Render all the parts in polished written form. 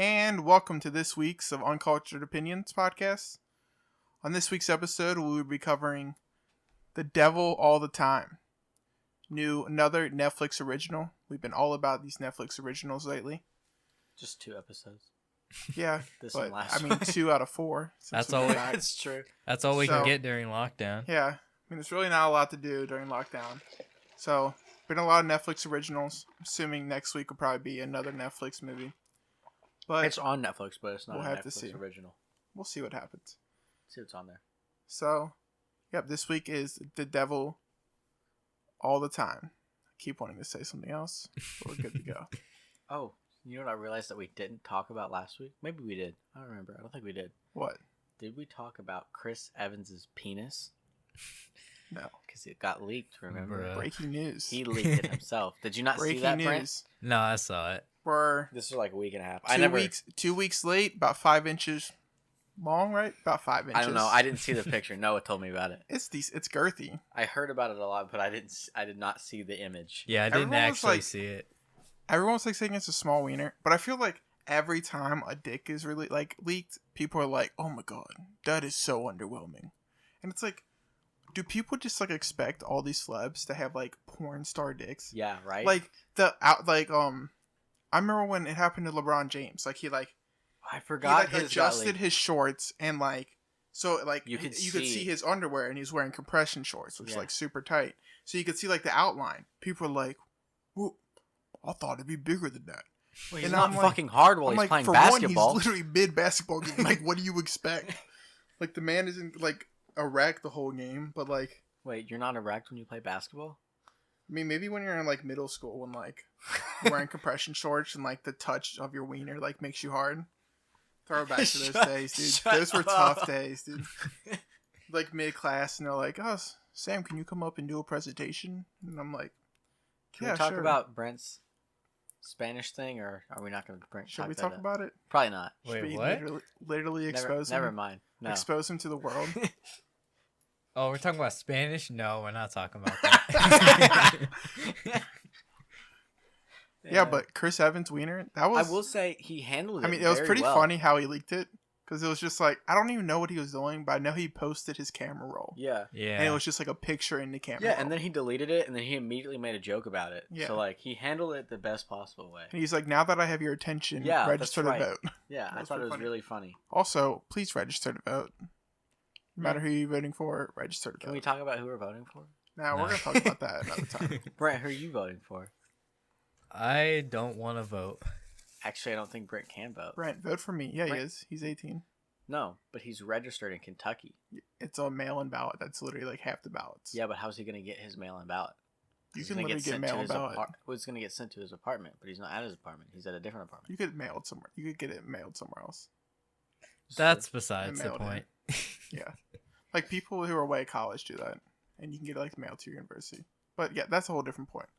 And welcome to this week's of Uncultured Opinions podcast. On this week's episode, we will be covering The Devil All the Time. Another Netflix original. We've been all about these Netflix originals lately. Just 2 episodes. Yeah, This but and last 2 out of 4. That's all. That's true. That's all we can get during lockdown. Yeah, I mean, there's really not a lot to do during lockdown. So, been a lot of Netflix originals. Assuming next week will probably be another Netflix movie. But It's on Netflix, but it's not we'll a have to Netflix see. original. We'll see what happens. See what's on there. So, yep, this week is The Devil All the Time. I keep wanting to say something else, but we're good to go. Oh, you know what I realized that we didn't talk about last week? Maybe we did. I don't remember. I don't think we did. What? Did we talk about Chris Evans' penis? No. Because it got leaked, remember? Bruh. Breaking news. He leaked it himself. Did you not Breaking see that, Brent? news. No, I saw it. We're This was like a week and a half. 2 weeks late, about 5 inches long, right? About 5 inches. I don't know. I didn't see the picture. Noah told me about it. It's girthy. I heard about it a lot, but I did not see the image. Yeah, I didn't Everyone was actually like- see it. Everyone's like saying it's a small wiener, but I feel like every time a dick is really leaked, people are like, "Oh my god, that is so underwhelming," and it's like, do people just expect all these celebs to have porn star dicks? Yeah, right? I remember when it happened to LeBron James. I forgot he his adjusted his shorts and You you could could see see- his underwear and he's wearing compression shorts, which Yeah. is super tight. So you could see the outline. People are like, "Well, I thought it'd be bigger than that." Well, he's and not I'm like- fucking hard while I'm he's playing for basketball. one, he's literally mid basketball game. What do you expect? The man isn't erect the whole game, but Wait, you're not erect when you play basketball? I mean, maybe when you're in middle school when wearing compression shorts and the touch of your wiener makes you hard. Throw it back to those days, dude. Shut Those were up. tough days, dude. Mid class, and they're like, "Oh, Sam, can you come up and do a presentation?" And I'm like, Can "Yeah, we talk sure." about Brent's Spanish thing, or are we not going to Should we talk about it? Probably not. Should Wait, we what? literally expose him? Never mind. No. Expose him to the world. Oh, we're talking about Spanish? No, we're not talking about that. Yeah, but Chris Evans wiener, that was. I will say he handled it. I mean, it was very pretty well. funny how he leaked it because it was just I don't even know what he was doing, but I know he posted his camera roll, Yeah. Yeah. and it was just a picture in the camera. Yeah, roll. and then he deleted it, and then he immediately made a joke about it. Yeah. So he handled it the best possible way. And he's like, "Now that I have your attention, Yeah, register that's to right. vote." Yeah, I That's thought it pretty was funny. really funny. Also, please register to vote. No matter who you're voting for, register to Can vote. we talk about who we're voting for? Now No. we're gonna talk about that another time. Brent, who are you voting for? I don't want to vote. Actually, I don't think Brent can vote. Brent, vote for me. Yeah, he Brent- is. He's 18. No, but he's registered in Kentucky. It's a mail-in ballot. That's literally half the ballots. Yeah, but how's he going to get his mail-in ballot? You He's can gonna literally get sent to mail-in his ballot. Well, he's going to get sent to his apartment, but he's not at his apartment. He's at a different apartment. You could mail it somewhere. You could get it mailed somewhere else. That's besides the mailed in. point. Yeah. People who are away at college do that. And you can get it mailed to your university. But yeah, that's a whole different point.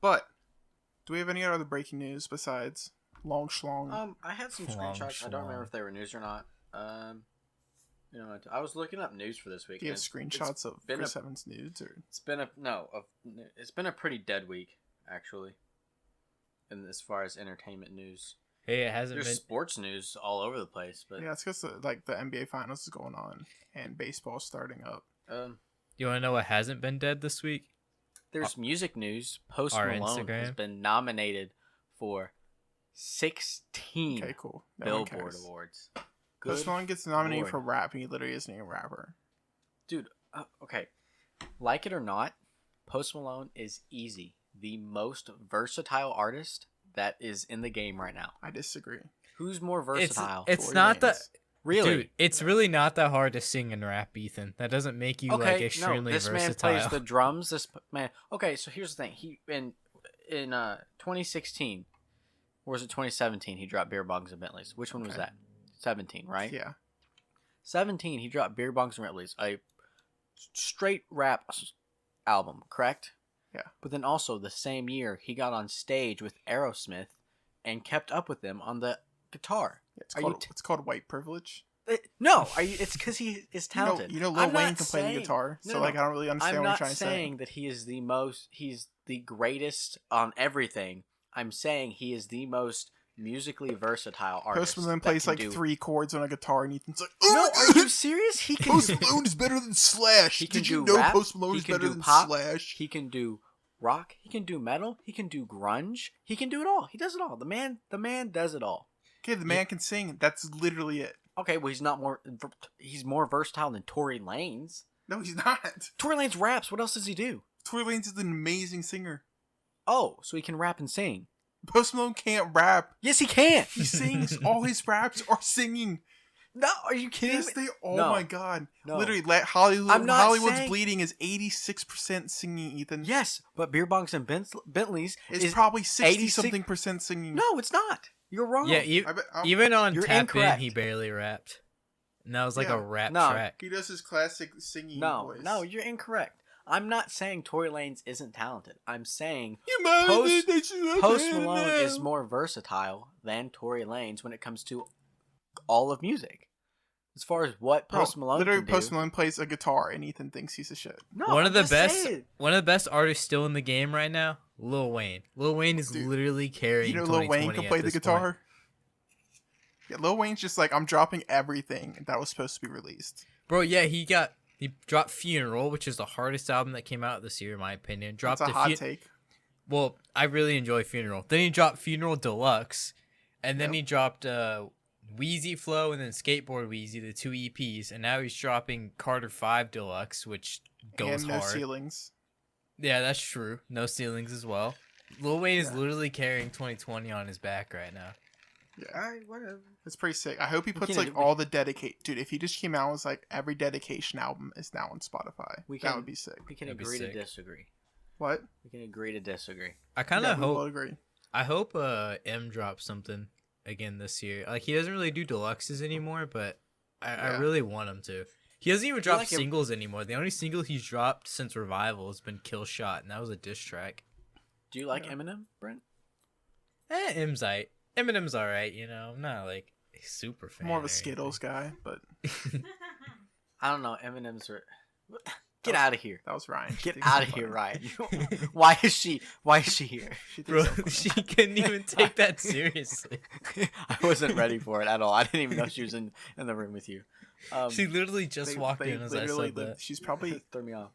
But do we have any other breaking news besides long schlong? I had some Long screenshots. I don't remember schlong. if they were news or not. I was looking up news for this week. do you have and screenshots of been Chris a- Evans nudes or It's been a pretty dead week, actually. And as far as entertainment news, Hey, it hasn't there's been. sports news all over the place. But yeah, it's because the NBA finals is going on and baseball's starting up. You want to know what hasn't been dead this week? there's music news. Post Our Malone has Instagram. been nominated for 16 Okay, cool. No one Billboard cares. Awards. Post Good Malone gets nominated Lord. for rap, and he literally isn't even a rapper. Dude, okay. Like it or not, Post Malone is easy the most versatile artist that is in the game right now. I disagree. Who's more versatile? It's Tory not that. Lanez. Really? Dude, it's really not that hard to sing and rap, Ethan. That doesn't make you Okay, extremely no, this versatile. man plays the drums. This man. Okay, so here's the thing. He in 2016, or was it 2017? He dropped Beer Bongs and Bentleys. Which one was Okay. that? 17, right? Yeah. 17. He dropped Beer Bongs and Bentleys, a straight rap album, correct? Yeah. But then also the same year, he got on stage with Aerosmith and kept up with them on the guitar. It's Are called, you it's called white privilege. No, it's because he is talented. You know I'm Lil Wayne not can play the saying- guitar, No, so no, I don't really understand I'm what you're not trying to say. saying that he is he's the greatest on everything. I'm saying he is the most musically versatile Post artist. Malone that plays can like do... 3 chords on a guitar, and Ethan's like, No, "Oh, are you serious? He can Post do... Malone is better than Slash. He can Did you do know rap, Post Malone he is can better do than pop, Slash? He can do rock. He can do metal. He can do grunge. He can do it all. He does it all. The man does it all. Okay, the man can sing. That's literally it. Okay, well he's not more. He's more versatile than Tory Lanez. No, he's not. Tory Lanez raps. What else does he do? Tory Lanez is an amazing singer. Oh, so he can rap and sing. Post Malone can't rap. Yes, he can. He sings. All his raps are singing. No, are you kidding Yes, me? they. Oh No. my god! No. Literally, Hollywood. I'm not Hollywood's saying- Bleeding is 86% singing. Ethan. Yes, but beer bongs and Bentleys It's is probably 60 86 something percent singing. no, it's not. You're wrong. Yeah, I bet, even on You're Tap incorrect. In, he barely rapped. And that was like Yeah. a rap No. track. he does his classic singing no, voice. no, you're incorrect. I'm not saying Tory Lanez isn't talented. I'm saying You might Post- think that you love Post him Malone now. is more versatile than Tory Lanez when it comes to all of music. As far as what Bro, Post Malone literally, can do. Post Malone plays a guitar, and Ethan thinks he's a shit. No, one I'm of the just best saying. one of the best artists still in the game right now, Lil Wayne. Lil Wayne is Dude, literally carrying You know, Lil Wayne 2020 can at play the this guitar. point. Yeah, Lil Wayne's just like, I'm dropping everything that was supposed to be released. Bro, yeah, he dropped Funeral, which is the hardest album that came out this year in my opinion. Dropped That's a hot take. Well, I really enjoy Funeral. Then he dropped Funeral Deluxe, and then Yep. he dropped Wheezy Flow and then Skateboard Wheezy, the 2 EPs, and now he's dropping Carter 5 Deluxe, which goes And No hard. Ceilings. Yeah, that's true. No Ceilings as well. Lil Wayne is Yeah. literally carrying 2020 on his back right now. Yeah, Alright, whatever. it's pretty sick. I hope he puts can't- like all the dedicate. Dude, if he just came out and was like, every dedication album is now on Spotify, We that can- would be sick. We can That'd be agree to sick. disagree. What? We can agree to disagree. I kind Yeah, of we will hope agree. M drops something again this year. Like he doesn't really do deluxes anymore, but I Yeah. really want him to. He doesn't even drop like him- singles anymore. The only single he's dropped since Revival has been Kill Shot, and that was a diss track. Do you like Yeah. Eminem, Brent? M's aight. Eminem's alright, you know. I'm not like a super fan. More of a or Skittles guy, but anything. I don't know. Eminem's. Get out of here. that was Ryan. She Get thinks out I'm of here, funny. Ryan. Why is she here? She thinks Bro, I'm funny. she couldn't even take that seriously. I wasn't ready for it at all. I didn't even know she was in the room with you. She literally just walked in as I literally said lived- that. She's probably threw me off.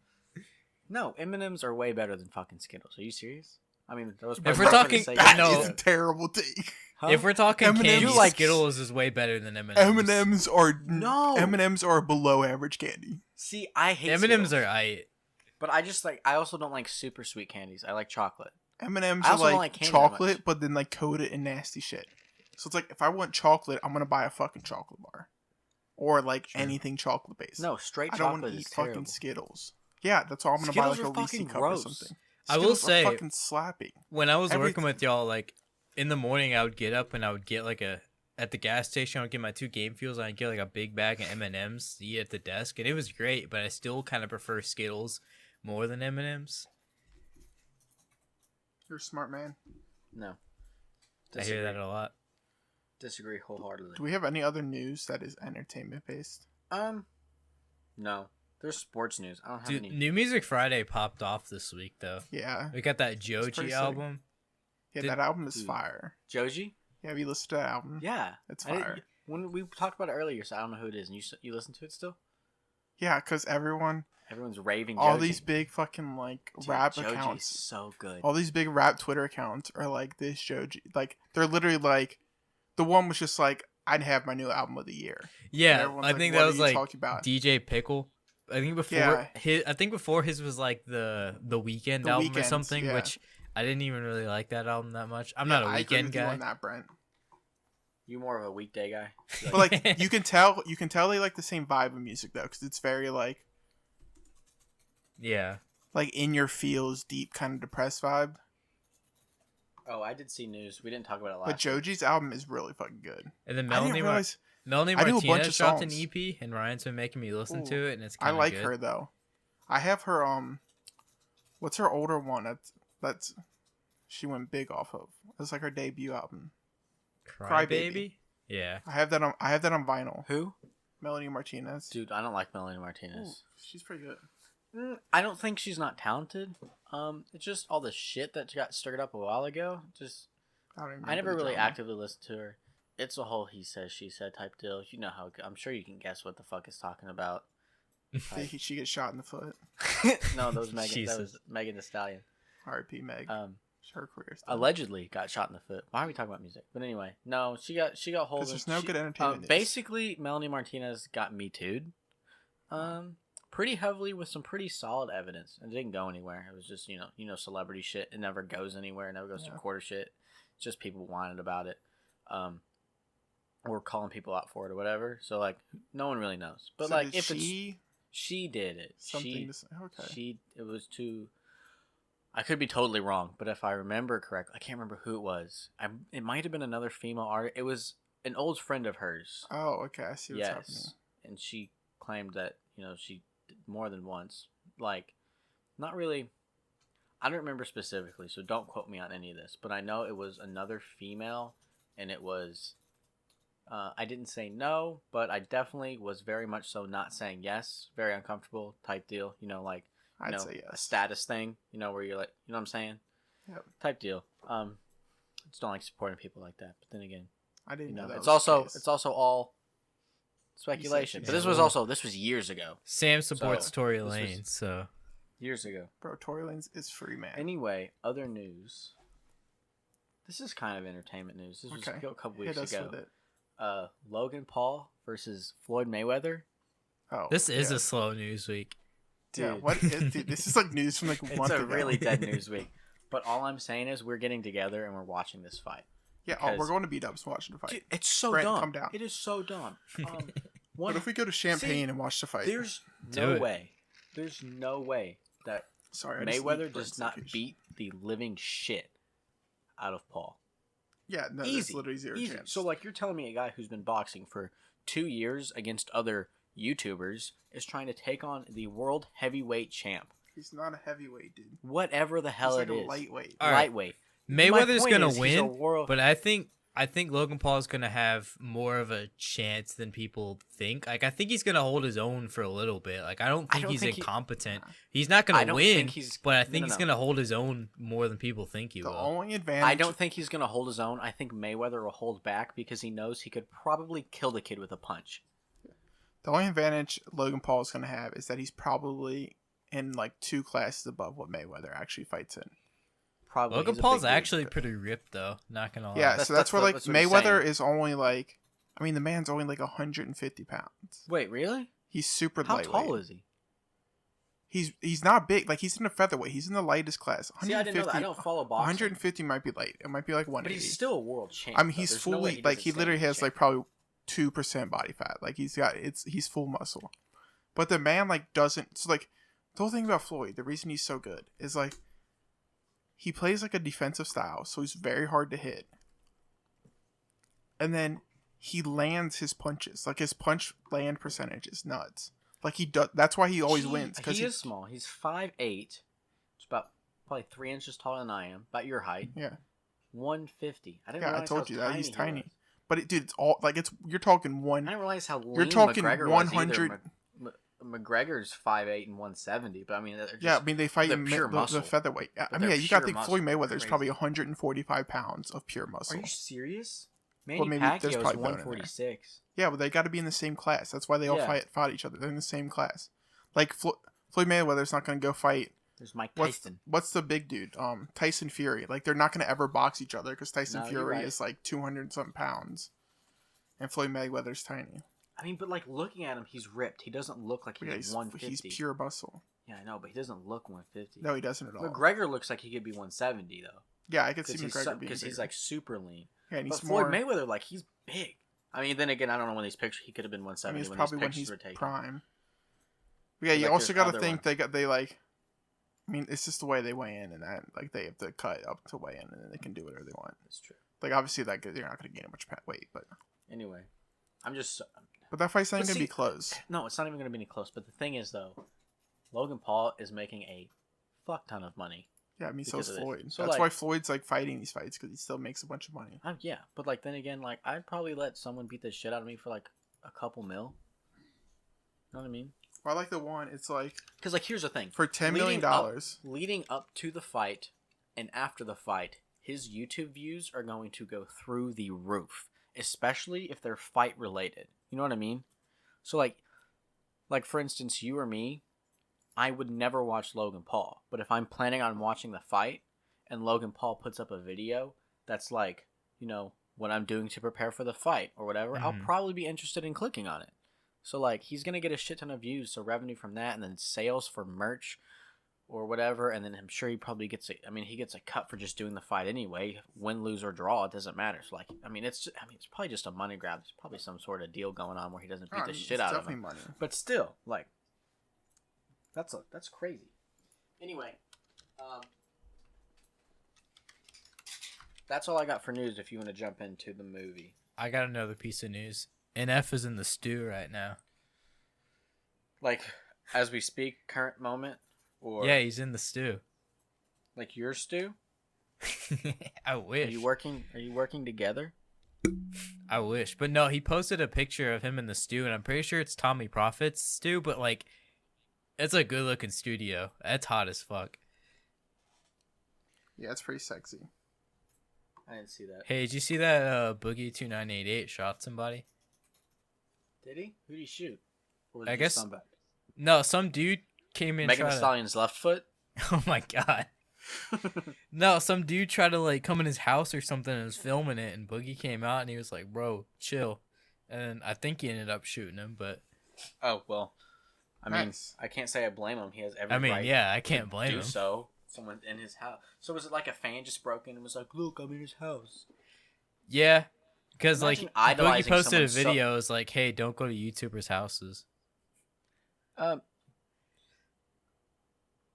No, M&Ms are way better than fucking Skittles. Are you serious? I mean, that was If probably we're for the talking- sake that of- no. is a terrible take. Huh? If we're talking M&Ms candy, You like- Skittles is way better than M&M's. M&Ms are No. M&Ms are below average candy. See, I hate M&M's Skittles, are aight. but I just like. I also don't like super sweet candies. I like chocolate. M&Ms I are also don't like like candy that much. chocolate, but then like coated in nasty shit. So it's like if I want chocolate, I'm gonna buy a fucking chocolate bar, or like Sure. anything chocolate based. No, straight I don't want chocolate to is eat fucking terrible. Skittles. Yeah, that's all I'm gonna Skittles buy are like a Reese fucking cup gross. or something. I will Skittles are say- fucking slapping. When I was working Everything. with y'all, like in the morning, I would get up and I would get like at the gas station. I would get my 2 Game Fuels and I'd get like a big bag of M&Ms to eat at the desk, and it was great. But I still kind of prefer Skittles more than M&Ms. You're a smart man. No, I hear that a lot. Disagree wholeheartedly. Do we have any other news that is entertainment based? No. There's sports news. I don't have Dude, any. New Music Friday popped off this week though. Yeah. We got that pretty Joji sick. album. Yeah, Did- that album is Dude. fire. Joji? Yeah, have you listened to that album? Yeah, It's I didn't- fire. When we talked about it earlier, so I don't know who it is. And you listen to it still? Yeah, because everyone, Everyone's raving. all Joji. these big fucking like Dude, rap Joji is accounts, so good. all these big rap Twitter accounts are like this Joji. Like they're literally like, the one was just like, I'd have my new album of the year. And Yeah, everyone's I like, think "What that are was you like talking about?" DJ Pickle. I think before his was like the Weekend The album or Weeknd's, something, yeah. which I didn't even really like that album that much. I'm Yeah, not a I agree Weekend with you guy. on that, Brent. You more of a weekday guy? You But like, you can tell they like the same vibe of music though, because it's very like Yeah. in your feels, deep kind of depressed vibe. oh, I did see news. We didn't talk about it last. But Joji's album is really fucking good. And then I didn't Melanie realize Melanie I knew a bunch Martinez of dropped an songs. EP, and Ryan's been making me listen Ooh, to it, and it's I kind of like good. her though. I have her what's her older one that's she went big off of. It's like her debut album. Cry Crybaby. Baby? Yeah. I have that on vinyl. Who? Melanie Martinez. Dude, I don't like Melanie Ooh, Martinez. she's pretty good. I don't think she's not talented. It's just all the shit that got stirred up a while ago. Just I don't even I never remember the really drama. actively listened to her. It's a whole he says, she said type deal. You know how I'm sure you can guess what the fuck it's talking about. Type. She gets shot in the foot. No, that was Megan. That Jesus. was Megan Thee Stallion. R.I.P. Meg. Her career. Allegedly got shot in the foot. Why are we talking about music? But anyway, no, she got hold Because of. there's no good entertainment. news. Basically, Melanie Martinez got Me Too'd. Pretty heavily with some pretty solid evidence. It didn't go anywhere. It was just celebrity shit. It never goes anywhere. It never goes to court or shit. It's just people whining about it, or calling people out for it or whatever. So like, no one really knows. But So like, did if she she did it, something to say? Okay. it was too. I could be totally wrong, but if I remember correctly, I can't remember who it was. It might have been another female artist. It was an old friend of hers. Oh, okay. I see what's happening. And she claimed that she did more than once. Like, not really. I don't remember specifically, so don't quote me on any of this. But I know it was another female, and it was. I didn't say no, but I definitely was very much so not saying yes. Very uncomfortable type deal. Like. I'd say A yes. status thing, where you're like, you know what I'm saying? Yep. Type deal. Just don't like supporting people like that. But then again, I didn't know that. it's was the also case. it's also all speculation. But this was years ago. Sam supports So, Tory this was- Lanez, so Years ago. Bro, Tory Lanez is free, man. Anyway, other news. This is kind of entertainment news. This was Okay. a couple Hit weeks us ago. with it. Logan Paul versus Floyd Mayweather. Oh, this is yeah. a slow news week. Yeah, Dude. dude, this is like news from like a It's month a ago. really dead news week. But all I'm saying is we're getting together and we're watching this fight. Yeah, because- we're going to beat ups and watching the fight. Dude, it's so Brent, dumb. calm down. It is so dumb. What if we go to Champagne and watch the fight? There's Do no it. way. There's no way that Sorry, I just Mayweather leaked does Brent's not location. beat the living shit out of Paul. Yeah, no, there's Easy. literally zero Easy. chance. So like you're telling me a guy who's been boxing for 2 years against other YouTubers is trying to take on the world heavyweight champ. he's not a heavyweight, dude. Whatever the hell He's like it a is. lightweight. All right. Lightweight. My Mayweather's point gonna is he's a win, world- but I think Logan Paul is gonna have more of a chance than people think. Like I think he's gonna hold his own for a little bit. Like I don't think he's incompetent. He's not I gonna don't win, think he's- but I no, think no, he's no. gonna hold his own more than people think he The will. only advantage. I don't think he's going to hold his own. I think Mayweather will hold back because he knows he could probably kill the kid with a punch. The only advantage Logan Paul is going to have is that he's probably in like 2 classes above what Mayweather actually fights in. Probably. Logan He's a Paul's big dude. actually pretty ripped though. Not gonna lie. Yeah, That's- so that's where like that's what he's Mayweather saying. is only like, I mean, the man's only like 150 pounds. Wait, really? He's super How lightweight. tall is he? He's not big. Like he's in a featherweight. He's in the lightest class. See, I didn't know that. I don't follow boxing. 150 might be light. It might be like 180. But he's still a world champ. I mean, though. he's There's no way fully like doesn't he stay literally world has like champ. probably 2% body fat. Like he's full muscle. But the man like doesn't. So like the whole thing about Floyd, the reason he's so good is like he plays like a defensive style, so he's very hard to hit. And then he lands his punches. Like his punch land percentage is nuts. Like he does. That's why he always wins. Because He is small. He's 5'8". It's about probably 3 inches taller than I am. About your height. Yeah. 150. I didn't Yeah, I realize told how you that. He's he tiny. was. But dude, it's all like you're talking I one. didn't realize how lean You're talking McGregor 100 was either. McGregor's 5'8" and 170, but I mean, they're just, Yeah, I mean they fight they're in pure the muscle. featherweight. I But mean, they're yeah, you got to pure think muscle. Floyd Mayweather's Crazy. probably 145 pounds of pure muscle. Are you serious? Manny Well, maybe there's Pacquiao is probably bone in there. 146. Yeah, but they got to be in the same class. That's why they all Yeah. fought each other. They're in the same class. Like Floyd Mayweather's not going to go fight. There's Mike What's Tyson. what's the big dude? Tyson Fury. Like they're not going to ever box each other because Tyson No, you're Fury right. is like 200 something pounds, and Floyd Mayweather's tiny. I mean, but like looking at him, he's ripped. He doesn't look like But yeah, he's 150. he's pure muscle. Yeah, I know, but he doesn't look 150. No, he doesn't at all. McGregor looks like he could be 170 though, Yeah, I could see because McGregor being he's bigger. like super lean. Yeah, and he's But more. Floyd Mayweather, like he's big. I mean, then again, I don't know when these pictures. He could have been I 170 mean, it's when probably these when pictures he's were taken. prime. But yeah, you Like, also there's got to other think ones. they like. I mean, it's just the way they weigh in, and that like they have to cut up to weigh in, and then they can do whatever they want. That's true. Like obviously, like you're not going to gain much weight, but Anyway, I'm just. that fight's not But going to see- be close. No, it's not even going to be any close. But the thing is, though, Logan Paul is making a fuck ton of money. Yeah, I mean, so because is of this. Floyd. So, That's like- why Floyd's like fighting these fights because he still makes a bunch of money. Yeah, but like then again, like I'd probably let someone beat the shit out of me for like a couple mil. You know what I mean? Well, I like the one. It's like Because like here's the thing: for $10 million. leading up to the fight and after the fight, his YouTube views are going to go through the roof, especially if they're fight related. You know what I mean? So like for instance, you or me, I would never watch Logan Paul, but if I'm planning on watching the fight and Logan Paul puts up a video that's like, you know, what I'm doing to prepare for the fight or whatever, I'll probably be interested in clicking on it. So like he's gonna get a shit ton of views, so revenue from that, and then sales for merch or whatever, and then I'm sure he probably gets he gets a cut for just doing the fight anyway, win, lose, or draw, it doesn't matter. So like it's probably just a money grab. There's probably some sort of deal going on where he doesn't beat the shit out of him. Money. But still, like that's crazy. Anyway, that's all I got for news. If you want to jump into the movie, I got another piece of news. NF is in the stew right now. Like, as we speak, current moment, or yeah, he's in the stew. Like your stew. I wish. Are you working together? I wish, but no. He posted a picture of him in the stew, and I'm pretty sure it's Tommy Prophet's stew. But like, it's a good looking studio. That's hot as fuck. Yeah, it's pretty sexy. I didn't see that. Hey, did you see that Boogie 2988 shot somebody? Did he? Who did he shoot? Or was I it guess somebody? No. Some dude came in. Megan Thee Stallion's left foot. Oh my god. No, some dude tried to like come in his house or something and was filming it, and Boogie came out and he was like, "Bro, chill." And I think he ended up shooting him, but oh well. I mean, I can't say I blame him. He has every right. Yeah, I can't blame him. Do so. Someone in his house. So was it like a fan just broke in and was like, "Look, I'm in his house." Yeah, because like Boogie posted a video. It was like, "Hey, don't go to YouTubers' houses."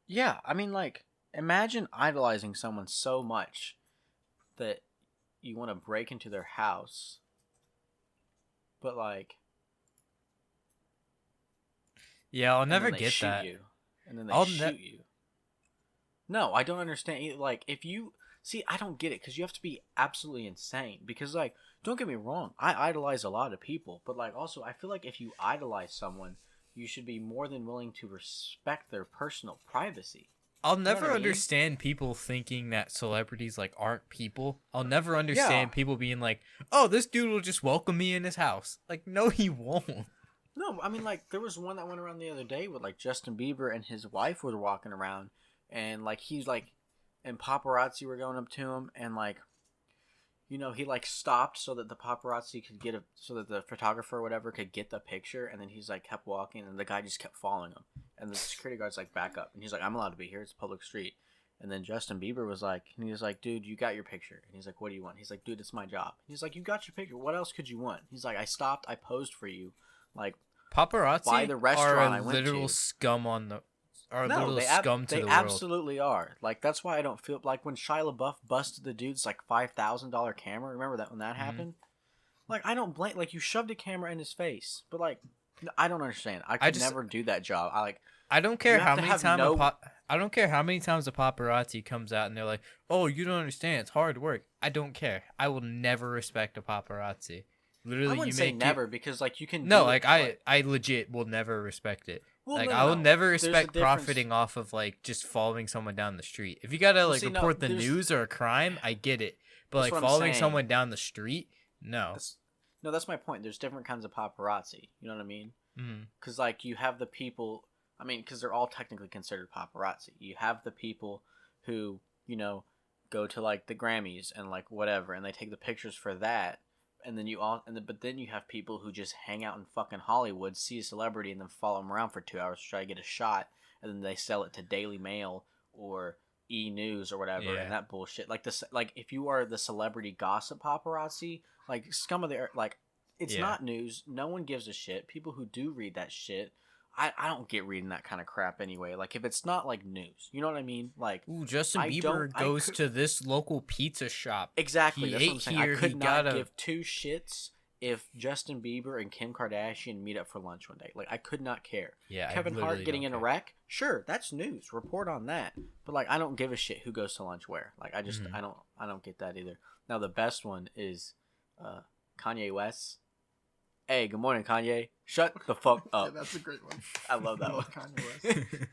Yeah, I mean, like, imagine idolizing someone so much that you want to break into their house, but like, yeah, I'll never get that. And then they shoot you. No, I don't understand. Like, if you see, I don't get it because you have to be absolutely insane. Because, like, don't get me wrong, I idolize a lot of people, but like, also, I feel like if you idolize someone, you should be more than willing to respect their personal privacy. I'll never understand people thinking that celebrities like aren't people. I'll never understand people being like, "Oh, this dude will just welcome me in his house." Like, no, he won't. No, I mean, like, there was one that went around the other day with like Justin Bieber and his wife were walking around, and like he's like, and paparazzi were going up to him, and like, you know, he like stopped so that the paparazzi could get so that the photographer or whatever could get the picture, and then he's like kept walking, and the guy just kept following him, and the security guard's like, back up, and he's like, I'm allowed to be here, it's a public street. And then Justin Bieber was like, and he was like, dude, you got your picture. And he's like, what do you want? He's like, dude, it's my job. He's like, you got your picture, what else could you want? He's like, I stopped, I posed for you, like, paparazzi by the restaurant I went to. Literal scum on the They absolutely are. Like, that's why I don't feel like when Shia LaBeouf busted the dude's like $5,000 camera. Remember that when that happened? Like, I don't blame. Like, you shoved a camera in his face, but like, I don't understand. I could never do that job. I don't care how many times I don't care how many times a paparazzi comes out and they're like, "Oh, you don't understand. It's hard work." I don't care. I will never respect a paparazzi. Literally, I wouldn't say never because like you can. No, like I legit will never respect it. Well, like, I will never respect profiting off of like just following someone down the street. If you gotta like report the news or a crime, I get it. But like following someone down the street, no. That's my point. There's different kinds of paparazzi. You know what I mean? Because like you have the people. I mean, because they're all technically considered paparazzi. You have the people who go to like the Grammys and like whatever, and they take the pictures for that. And then but then you have people who just hang out in fucking Hollywood, see a celebrity, and then follow them around for 2 hours to try to get a shot, and then they sell it to Daily Mail or E! News or whatever, and that bullshit. Like if you are the celebrity gossip paparazzi, like scum of the earth, like it's not news. No one gives a shit. People who do read that shit, I don't get reading that kind of crap anyway. Like if it's not like news, you know what I mean? Like, ooh, Justin Bieber goes to this local pizza shop. Exactly. That's what I'm saying. I could not give two shits if Justin Bieber and Kim Kardashian meet up for lunch one day. Like I could not care. Yeah. Kevin Hart getting in a wreck, sure, that's news. Report on that. But like I don't give a shit who goes to lunch where. Like I just I don't get that either. Now the best one is Kanye West. Hey, good morning, Kanye. Shut the fuck up. Yeah, that's a great one. I love that one. Kanye West.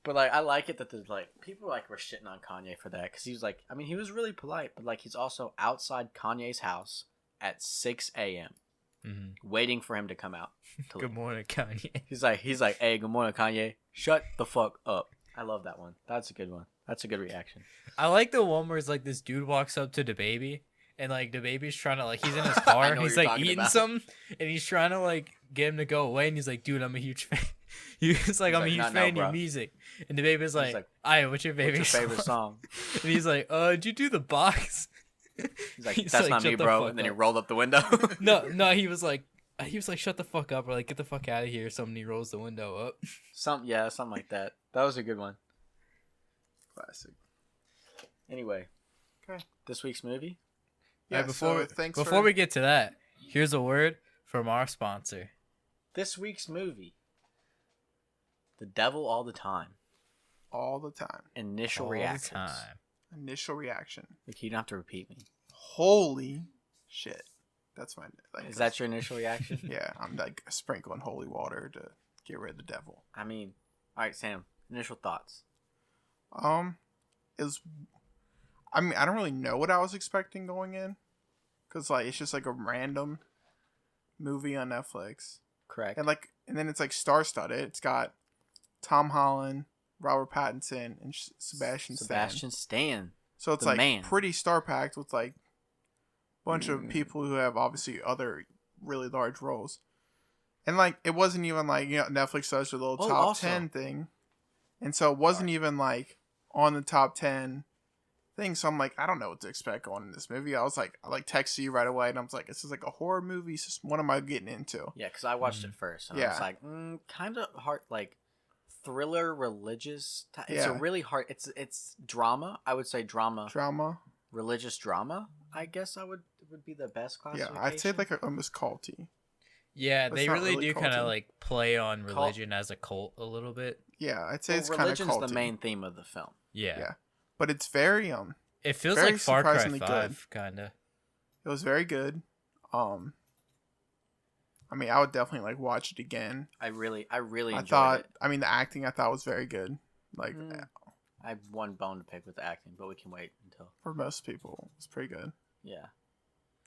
But like, I like it that there's like people like were shitting on Kanye for that because he was like, I mean, he was really polite, but like he's also outside Kanye's house at 6 a.m. Waiting for him to come out. Good morning, Kanye. He's like, hey, good morning, Kanye. Shut the fuck up. I love that one. That's a good one. That's a good reaction. I like the one where it's like this dude walks up to the baby, and like the baby's trying to like he's in his car, and he's like eating something, and he's trying to like get him to go away, and he's like, dude, I'm a huge fan. He's like, I'm a huge fan of your music, and the baby's like, "Alright, what's your favorite song?" And he's like, did you do the box? He's like, that's not me, bro. And then he rolled up the window. no, he was like, shut the fuck up, or like, get the fuck out of here. Or something. He rolls the window up. Something like that. That was a good one. Classic. Anyway, okay. This week's movie. Yeah. Before we get to that, here's a word from our sponsor. This week's movie. The Devil All the Time. All the time. Initial reactions. Initial reaction. Like, you don't have to repeat me. Holy shit. That's my. Is that your initial reaction? Yeah, I'm like sprinkling holy water to get rid of the devil. I mean, all right, Sam. Initial thoughts. Is. I mean, I don't really know what I was expecting going in, cause like it's just like a random movie on Netflix. Correct. And then it's like star-studded. It's got Tom Holland, Robert Pattinson, and Sebastian Stan. So it's like pretty star-packed with like a bunch of people who have obviously other really large roles. And like it wasn't even like, you know, Netflix does their little top 10 thing. And so it wasn't even like on the top 10 thing. So I'm like, I don't know what to expect going in this movie. I texted you right away and I was like, this is like a horror movie. So what am I getting into? Yeah, because I watched it first. And I was like, kind of hard, like thriller, religious. It's a really hard. It's drama. I would say drama. Religious drama. I guess would be the best classification. Yeah, I'd say like almost culty. Yeah, they really do kind of like play on religion as a cult a little bit. Yeah, I'd say it's kind of culty. Religion's the main theme of the film. Yeah. But it's very it feels very like Far Cry 5 kind of. It was very good. I mean, I would definitely like watch it again. I really enjoyed it. I mean, the acting I thought was very good. Like, I have one bone to pick with the acting, but we can wait until. For most people, it's pretty good. Yeah.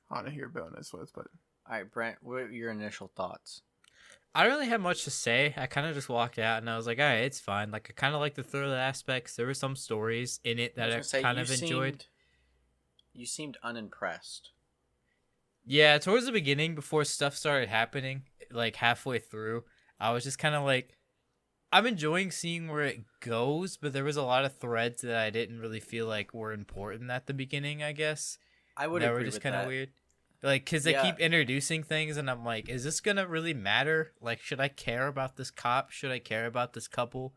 I don't know who your bonus was, but. All right, Brent, what are your initial thoughts? I don't really have much to say. I kind of just walked out and I was like, all right, it's fine. Like, I kind of like the thriller aspects. There were some stories in it that I kind of enjoyed. You seemed unimpressed. Yeah, towards the beginning, before stuff started happening, like halfway through, I was just kind of like, I'm enjoying seeing where it goes, but there was a lot of threads that I didn't really feel like were important at the beginning, I guess. I would agree with that. That were just kind of weird. Like, because they keep introducing things, and I'm like, is this going to really matter? Like, should I care about this cop? Should I care about this couple?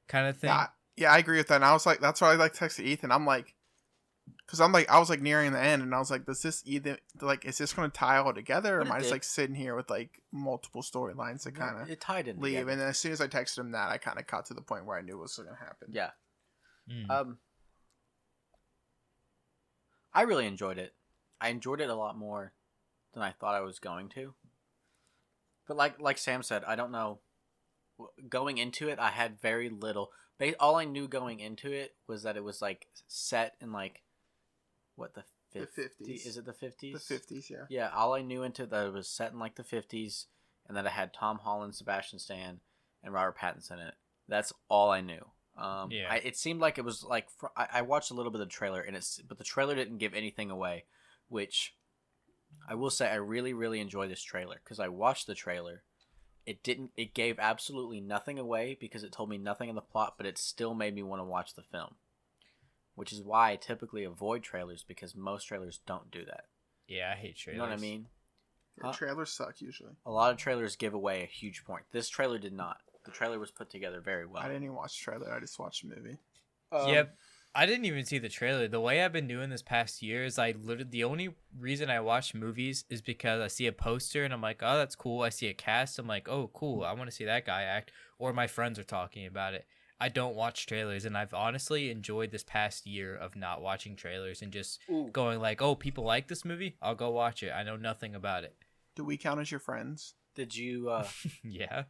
Kind of thing. Yeah, I agree with that. And I was like, that's why I like texted Ethan. I'm like, because I was like nearing the end, and I was like, is this going to tie all together, or am I just like sitting here with like multiple storylines that kind of it tied in leave? Together. And then as soon as I texted him that, I kind of got to the point where I knew what was going to happen. Yeah. I really enjoyed it. I enjoyed it a lot more than I thought I was going to. But like Sam said, I don't know. Going into it, I had very little. All I knew going into it was that it was like set in like what the 50s. Is it the 50s? The 50s, yeah. Yeah, all I knew into that it was set in like the 50s, and that it had Tom Holland, Sebastian Stan, and Robert Pattinson in it. That's all I knew. It seemed like it was like I watched a little bit of the trailer, but the trailer didn't give anything away, which I will say I really, really enjoy this trailer because I watched the trailer. It gave absolutely nothing away because it told me nothing in the plot, but it still made me want to watch the film, which is why I typically avoid trailers because most trailers don't do that. Yeah, I hate trailers. You know what I mean? Yeah, trailers suck usually. A lot of trailers give away a huge point. This trailer did not. The trailer was put together very well. I didn't even watch the trailer. I just watched the movie. Yep. I didn't even see the trailer. The way I've been doing this past year is the only reason I watch movies is because I see a poster and I'm like, oh, that's cool. I see a cast. I'm like, oh, cool. I want to see that guy act. Or my friends are talking about it. I don't watch trailers, and I've honestly enjoyed this past year of not watching trailers and just going like, oh, people like this movie? I'll go watch it. I know nothing about it. Do we count as your friends? Did you Yeah.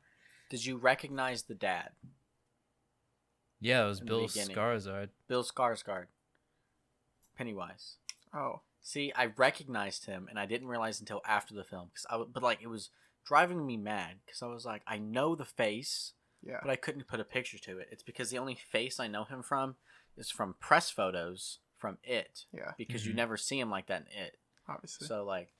Did you recognize the dad? Yeah, it was in the Bill beginning. Skarsgård. Bill Skarsgård. Pennywise. Oh, See, I recognized him, and I didn't realize until after the film. But like, it was driving me mad because I was like, I know the face, yeah. but I couldn't put a picture to it. It's because the only face I know him from is from press photos from It. Yeah. Because you Mhm. never see him like that in It. Obviously. So like,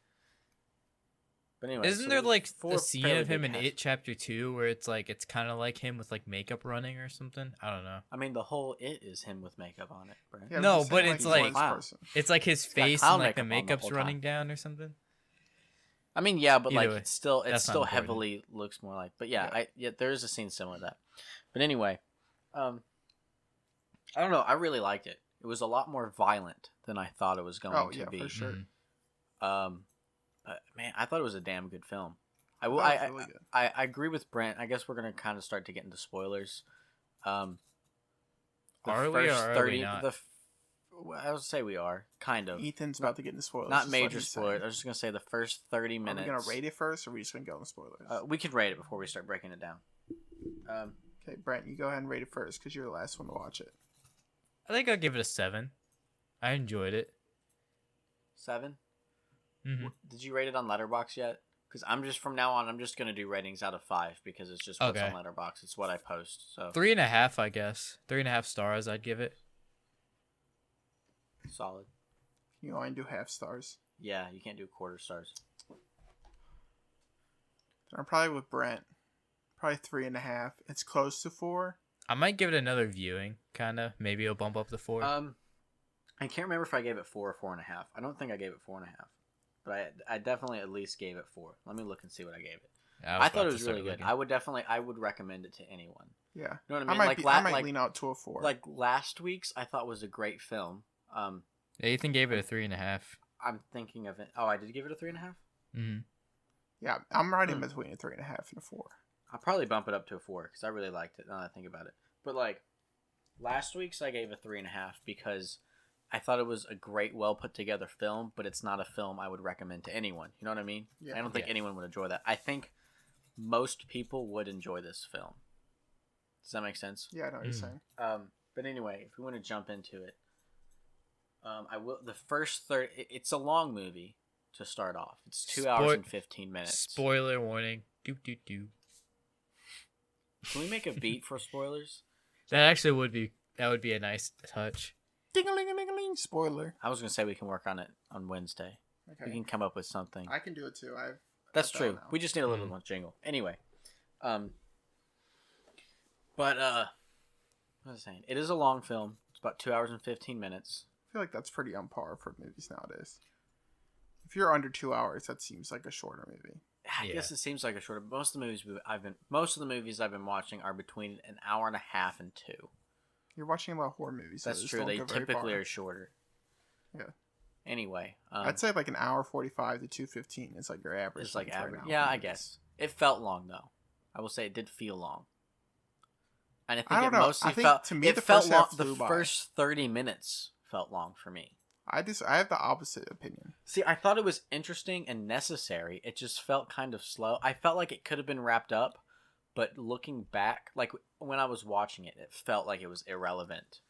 but anyway, Isn't so there there's like four a scene fairly of him big in cast. It Chapter 2 where it's kind of like him with like makeup running or something? I don't know. I mean, the whole It is him with makeup on it, right? Yeah, I'm No, just but saying, it's he's like- one person. It's like his He's got face clown and like the makeup on the makeup's whole running time. down or something. I mean, yeah, but like Either way, it's still that's not important. heavily looks more like. But yeah, Yeah. there is a scene similar to that. But anyway, I don't know. I really liked it. It was a lot more violent than I thought it was going Oh to yeah, be. for sure. Mhm. But man, I thought it was a damn good film. I will. That was really good. I agree with Brent. I guess we're gonna kind of start to get into spoilers. The Are we or first are we not? Well, I would say we are kind of Ethan's about to get into spoilers. not just like major he's spoilers. I saying. was just gonna say the first 30 Are minutes. we gonna rate it first, or are we just gonna go into spoilers? We could rate it before we start breaking it down. Okay, Brent, you go ahead and rate it first because you're the last one to watch it. I think I'll give it a 7. I enjoyed it. 7. hmm Did you rate it on Letterboxd yet? Because I'm just from now on, I'm just gonna do ratings out of 5 because it's just what's Okay. on Letterboxd. It's what I post. So 3.5, I guess. 3.5 stars, I'd give it. solid. You only do half stars. Yeah, you can't do quarter stars. I'm probably with Brent. Probably 3.5. It's close to 4. I might give it another viewing, kind of. Maybe it'll bump up to 4. I can't remember if I gave it 4 or 4.5. I don't think I gave it 4.5, but I definitely at least gave it 4. Let me look and see what I gave it. I thought it was really good. I would recommend it to anyone. Yeah. You know what I I mean? might, Like I might lean out to a 4. like last week's, I thought was a great film. Ethan gave it a 3.5. I'm thinking of it. Oh, I did give it a 3.5. Mm-hmm. yeah, I'm right in between a 3.5 and a 4. I'll probably bump it up to a 4 because I really liked it. Now that I think about it, but like last week's, I gave a 3.5 because I thought it was a great, well put together film, but it's not a film I would recommend to anyone. You know what I mean? Yeah. I don't think Yeah. anyone would enjoy that. I think most people would enjoy this film. Does that make sense? Yeah, I know what you're Mm. saying. But anyway, if we want to jump into it, I will. The first third, it's a long movie to start off. It's 2 hours and 15 minutes. Spoiler warning. Doop doop doop. Can we make a beat for spoilers? That actually would be a nice touch. Ding-a-ling-a-ling-a-ling. Spoiler. I was gonna say we can work on it on Wednesday. Okay. We can come up with something. I can do it too. That's got that true. now. We just need a little Mhm. more jingle. Anyway, but what was I saying? It is a long film. It's about 2 hours and 15 minutes. I feel like that's pretty on par for movies nowadays. If you're under 2 hours, that seems like a shorter movie. I Yeah. guess it seems like a shorter. Most of the movies I've been watching are between an hour and a half and 2. You're watching a lot of horror movies. So That's those true. don't They go very typically far. are shorter. Yeah. Anyway, I'd say like an hour 45 to 2:15 is like your average. it's like length right average. now Yeah, for I movies. guess it felt long though. I will say it did feel long. And I think I don't it know. mostly I think felt to me it the felt first long. half The flew by. first 30 minutes felt long for me. I have the opposite opinion. See, I thought it was interesting and necessary. It just felt kind of slow. I felt like it could have been wrapped up, but looking back, like when I was watching it, it felt like it was irrelevant.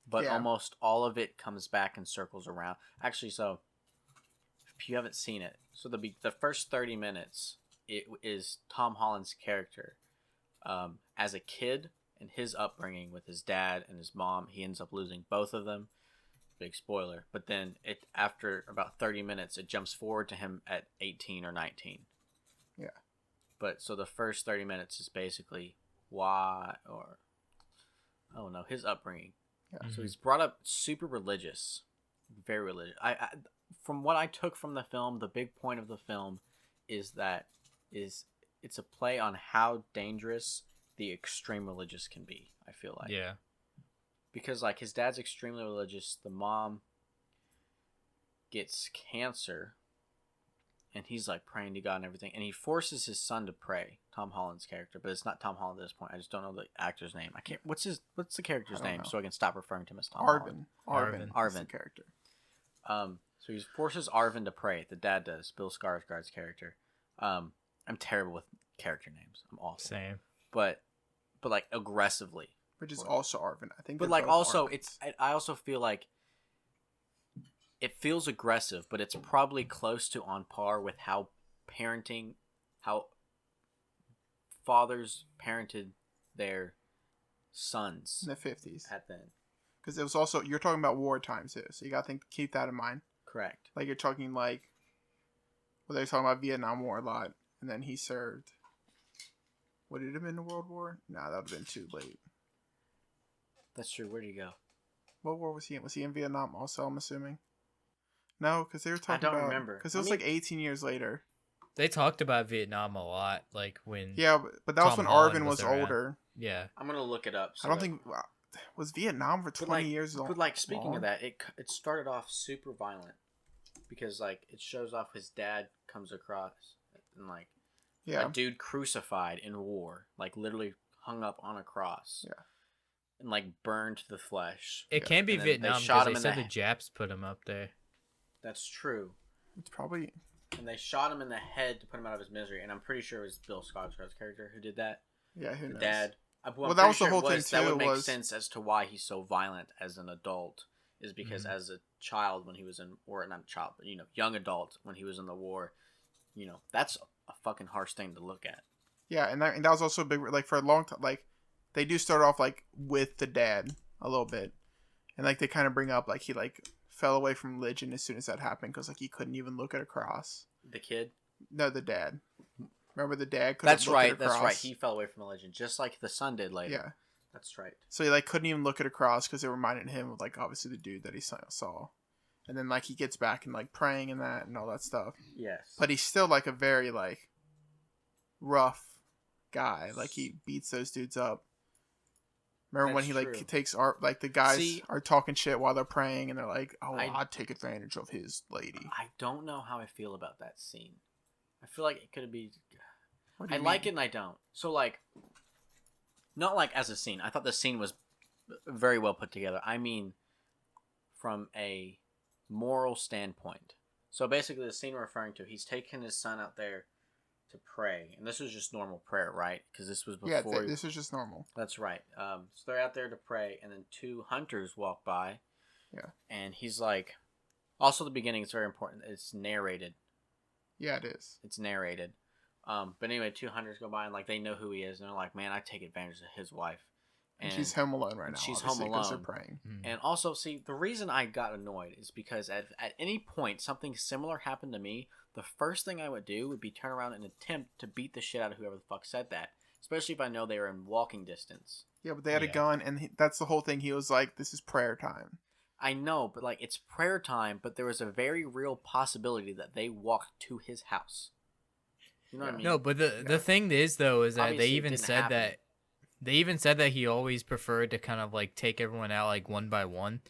But Yeah. almost all of it comes back and circles around. Actually, so if you haven't seen it, so the first 30 minutes it is Tom Holland's character as a kid and his upbringing with his dad and his mom. He ends up losing both of them. Big spoiler. But then after about 30 minutes, it jumps forward to him at 18 or 19. Yeah. But so the first 30 minutes is basically his upbringing. Yeah. So he's brought up super religious, very religious. I from what I took from the film, the big point of the film is that it's a play on how dangerous the extreme religious can be. I feel like Yeah. because like his dad's extremely religious, the mom gets cancer, and he's like praying to God and everything, and he forces his son to pray. Tom Holland's character, but it's not Tom Holland at this point. I just don't know the actor's name. I can't. What's the character's I don't name know. so I can stop referring to him as Tom Holland. Arvin. Arvin. is the character. So he forces Arvin to pray. The dad does. Bill Skarsgård's character. I'm terrible with character names. I'm awful. Same. But like aggressively. which is also Arvin. I think. But they're like both also, Arvins. I also feel like it feels aggressive, but it's probably close to on par with how fathers parented their sons in the 50s. at then. Because it was also, you're talking about war times too, so you gotta keep that in mind. Correct. Like you're talking like, well, they're talking about Vietnam War a lot, and then he served. Would it have been the World War? Nah, that would have been too late. That's true. Where did he go? What war was he in? Was he in Vietnam also? I'm assuming. No, because they were talking don't about. remember. Because it was like 18 years later. They talked about Vietnam a lot, like when. Yeah, but that was Tom when Holland Arvin was was around. older. Yeah. I'm gonna look it up. I don't think was Vietnam for 20 years. But like speaking long? of that, it started off super violent because like it shows off his dad comes across and like Yeah. a dude crucified in war, like literally hung up on a cross. Yeah. And like burned to the flesh. It can be And then they Vietnam shot because him they in said the the Japs put him up there. That's true. It's probably. And they shot him in the head to put him out of his misery. And I'm pretty sure it was Bill Skarsgård's character who did that. Yeah, who The knows? dad. Well, that was the whole thing, That too, would make was- sense as to why he's so violent as an adult. Is because as a child when he was in, or not a child, but young adult when he was in the war, that's a fucking harsh thing to look at. Yeah, and that was also a big, like, for a long time, like, they do start off, like, with the dad a little bit. And, like, they kind of bring up, like, he, like, fell away from religion as soon as that happened because, like, he couldn't even look at a cross. The kid. No, the dad. Remember the dad couldn't That's look at a right. That's cross? right. He fell away from religion, just like the son did later. Yeah. That's right. So he, like, couldn't even look at a cross because it reminded him of, like, obviously the dude that he saw. And then, like, he gets back and, like, praying and that and all that stuff. Yes. But he's still, like, a very, like, rough guy. Like, he beats those dudes up. Remember when That's he, like, true. takes art, like, the guys See, are talking shit while they're praying and they're like, oh, I- I'd take advantage of his lady. I don't know how I feel about that scene. I feel like it could be. What do I you like it mean? and I don't. So like, not like as a scene. I thought the scene was very well put together. I mean, from a moral standpoint. So basically, the scene we're referring to, he's taking his son out there to pray, and this was just normal prayer, right? Because this was Yeah, before. this is just normal. That's right. So they're out there to pray, and then two hunters walk by. Yeah. And he's like, also the beginning is very important. It's narrated. Yeah, it is. It's narrated. But anyway, two hunters go by and like they know who he is, and they're like, "Man, I take advantage of his wife." And she's home alone right now. she's obviously, home 'cause they're alone. praying. And also, see, the reason I got annoyed is because at any point something similar happened to me, the first thing I would do would be turn around and attempt to beat the shit out of whoever the fuck said that, especially if I know they were in walking distance. Yeah, but they had a Yeah. gun, and that's the whole thing. He was like, this is prayer time. I know, but like it's prayer time, but there was a very real possibility that they walked to his house. You know what I mean? No, but the thing is though is that Obviously, they it even didn't said happen. that he always preferred to kind of like take everyone out like one by one.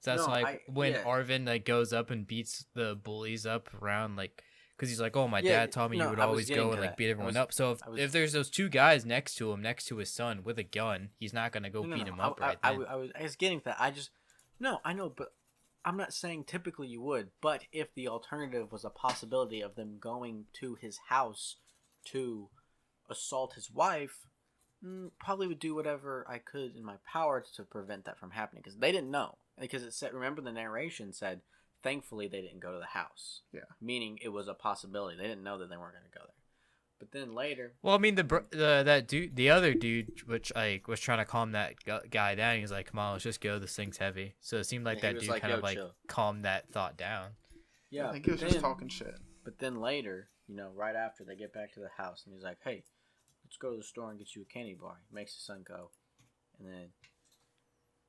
So that's No, like when yeah. Arvin like goes up and beats the bullies up around like because he's like, oh, my Yeah, dad taught me no, you would I was always getting go to and like that. beat everyone was- up. So I was- if there's those two guys next to him, next to his son with a gun, he's not gonna go beat him up right then. I was getting to that. I know, but I'm not saying typically you would. But if the alternative was a possibility of them going to his house to assault his wife, probably would do whatever I could in my power to prevent that from happening. Because they didn't know. Because it said, remember the narration said, thankfully they didn't go to the house. Yeah. Meaning it was a possibility. They didn't know that they weren't going to go there. But then later, Well, I mean, that dude, the other dude, which like was trying to calm that guy down. He's like, "Come on, let's just go. This thing's heavy." So it seemed like Yeah, he that was dude like, kind "Yo, of like chill." calmed that thought down. yeah, I think he was but just then- talking shit. But then later, right after they get back to the house, and he's like, "Hey, let's go to the store and get you a candy bar." He makes his son go, and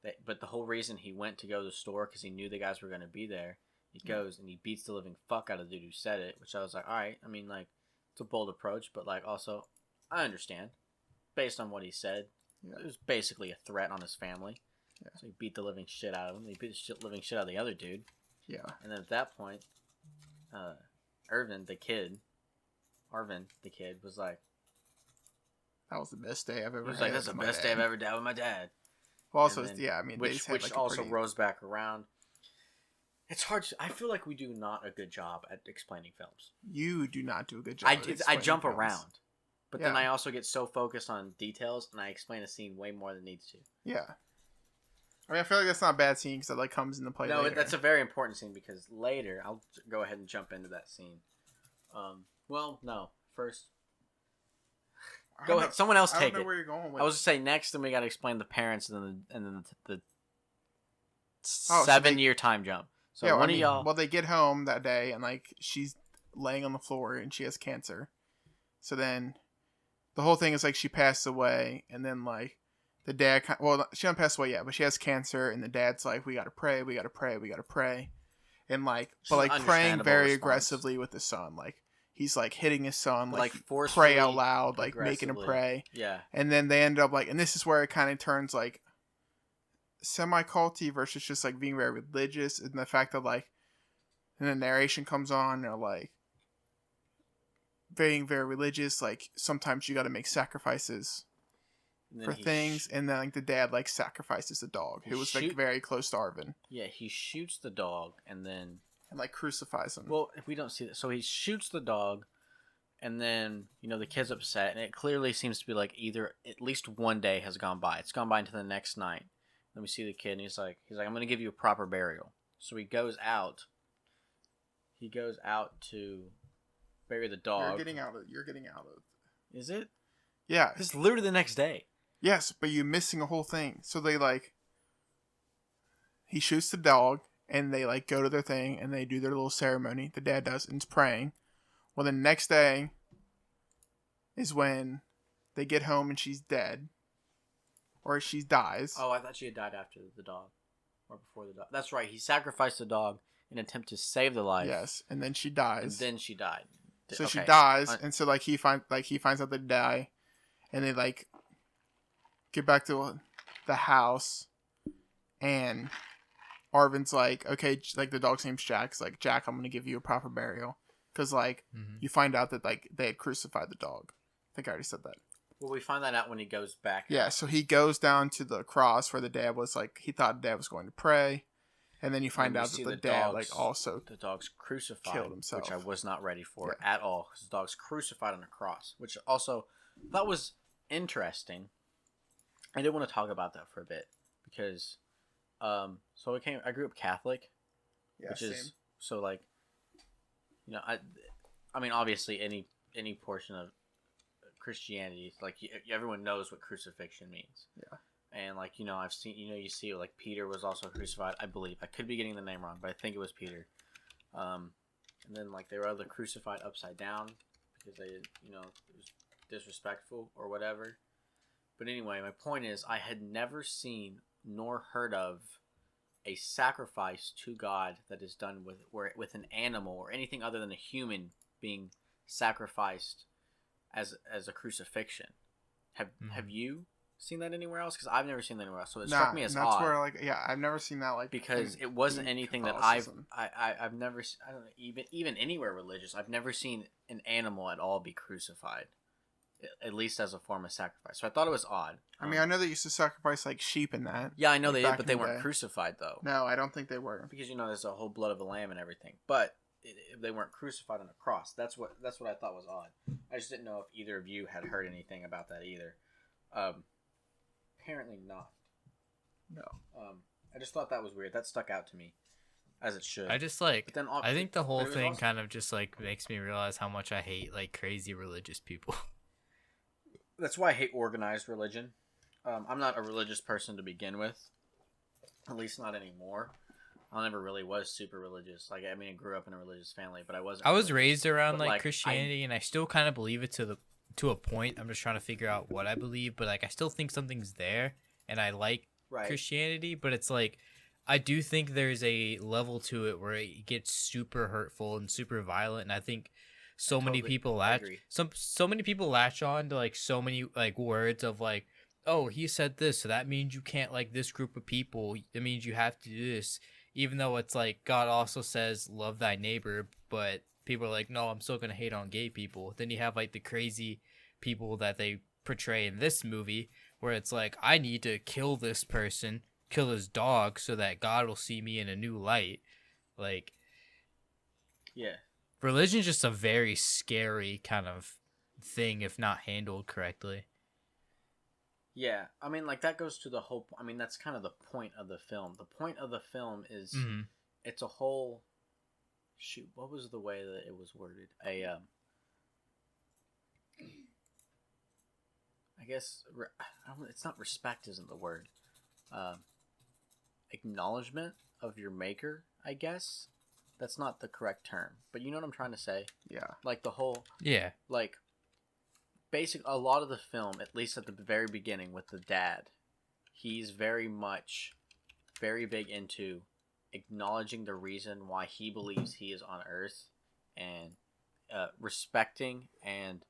then, but the whole reason he went to go to the store because he knew the guys were going to be there. He goes and he beats the living fuck out of the dude who said it, which I was like, all right. I mean, like, it's a bold approach, but like, also, I understand, based on what he said. Yeah. It was basically a threat on his family. Yeah. So he beat the living shit out of him. He beat the living shit out of the other dude. Yeah. And then at that point, Arvin, the kid, was like, That was the best day I've ever he was had. like, that's the with my best day dad." I've ever had with my dad. Well, also, And then- yeah, I mean, they Which just had, like, a also pretty- rose back around. It's hard. I feel like we do not a good job at explaining films. You do not do a good job. I at jump explaining films. around, But then Yeah. I also get so focused on details, and I explain a scene way more than it needs to. Yeah. I mean, I feel like that's not a bad scene because it like comes into play No, later. that's a very important scene because later I'll go ahead and jump into that scene. Well, no, first I go don't ahead. know- Someone else I take don't know it. where you're going with. I was just saying next, then we got to explain the parents and then the so 7-year time jump. So yeah, one of y'all. Well, they get home that day and like she's laying on the floor and she has cancer. So then, the whole thing is like she passed away, and then like the dad. Well, she hasn't passed away yet, but she has cancer, and the dad's like, "We gotta pray, we gotta pray, we gotta pray," and like, Which but is like an praying understandable very response. aggressively with his son. Like he's like hitting his son, Like, like forcefully, pray out loud, like making him aggressively. pray. Yeah. And then they end up like, and this is where it kind of turns like semi-culty versus just like being very religious, and the fact that like, and the narration comes on, they're like being very religious. Like sometimes you got to make sacrifices And then for he things, and then like the dad like sacrifices the dog, He who was like shoot- very close to Arvin, Yeah, he shoots the dog, and then and like crucifies him. well, if we don't see that, so he shoots the dog, and then the kid's upset, and it clearly seems to be like either at least one day has gone by. It's gone by into the next night. Then we see the kid, and he's like, I'm gonna give you a proper burial. So he goes out. He goes out to bury the dog. You're getting out of. Is it? Yeah. This is literally the next day. Yes, but you're missing a whole thing. So they like. He shoots the dog, and they like go to their thing, and they do their little ceremony. The dad does, and it's praying. Well, the next day is when they get home and she's dead, or she dies. Oh, I thought she had died after the dog, or before the dog. That's right. He sacrificed the dog in an attempt to save the life. Yes, and then she And dies. then she died. So she Okay. dies, and so like he finds out they die, and they like get back to the house, and Arvin's like, okay, like the dog's name's Jack. It's like, Jack, I'm gonna give you a proper burial, because like you find out that like they had crucified the dog. I think I already said that. Well, we find that out when he goes back. Yeah, so he goes down to the cross where the dad was like, he thought dad was going to pray, and then you find we out see that the the dad dogs- like also The dog's crucified, Killed himself. which I was not ready for at all. Because the dog's crucified on a cross, which also that was interesting. I did want to talk about that for a bit because, so I grew up Catholic, which is so like, I mean, obviously any portion of Christianity, like everyone knows what crucifixion means. Yeah. And like I've seen you see like Peter was also crucified. I believe I could be getting the name wrong, but I think it was Peter. And then like they were either crucified upside down because they it was disrespectful or whatever. But anyway, my point is I had never seen nor heard of a sacrifice to God that is done with an animal or anything other than a human being sacrificed as a crucifixion. Have you seen that anywhere else? Because I've never seen that anywhere else. So it struck me as that's odd. where like I've never seen that like Because in- it wasn't in anything that Catholicism. I've never I don't know even anywhere religious I've never seen an animal at all be crucified, at least as a form of sacrifice. So I thought it was odd. I mean, I know they used to sacrifice like sheep in that. Yeah, I know like, they back did, but in they the weren't day. crucified though. No, I don't think they were. Because there's a whole blood of a lamb and everything, but they weren't crucified on a cross. That's what I thought was odd. I just didn't know if either of you had heard anything about that either. Apparently not. No. I just thought that was weird. That stuck out to me, as it should. I just like. But then I think the whole but it was thing also- kind of just like makes me realize how much I hate like crazy religious people. That's why I hate organized religion. I'm not a religious person to begin with, at least not anymore. I never really was super religious. Like, I mean, I grew up in a religious family, but I wasn't. I was religious. raised around But, like like, Christianity, and I still kind of believe it to a point. I'm just trying to figure out what I believe, but like I still think something's there, and I like Right. Christianity, but it's like I do think there's a level to it where it gets super hurtful and super violent, and I think so many Totally people latch agree. so many people latch on to like so many like words of like, oh, he said this, so that means you can't like this group of people. It means you have to do this, even though it's like God also says love thy neighbor, but people are like, no, I'm still gonna hate on gay people. Then you have like the crazy people that they portray in this movie where it's like, I need to kill this person, kill his dog, so that God will see me in a new light. Like, Yeah. religion's just a very scary kind of thing if not handled correctly. Yeah, I mean, like that goes to the whole. I mean, that's kind of the point of the film. The point of the film is Mm-hmm. it's a whole. Shoot, what was the way that it was worded? I guess it's not respect isn't the word. Acknowledgement of your maker, I guess. That's not the correct term, but you know what I'm trying to say. Yeah. Like the whole, Yeah. like, a lot of the film, at least at the very beginning with the dad, he's very big into acknowledging the reason why he believes he is on Earth, and respecting and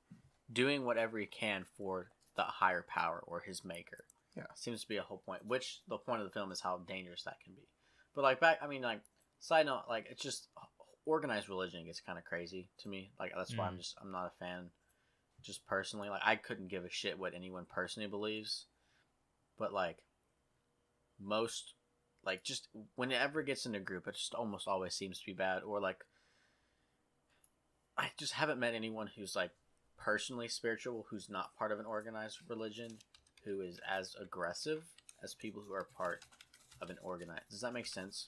doing whatever he can for the higher power or his maker. Yeah. Seems to be a whole point, which the point of the film is how dangerous that can be. But like side note, like it's just organized religion gets kind of crazy to me. Like that's why I'm not a fan. Just personally, like I couldn't give a shit what anyone personally believes, but like most, like just whenever it gets in a group, it just almost always seems to be bad. Or like I just haven't met anyone who's like personally spiritual who's not part of an organized religion who is as aggressive as people who are part of an organized. Does that make sense?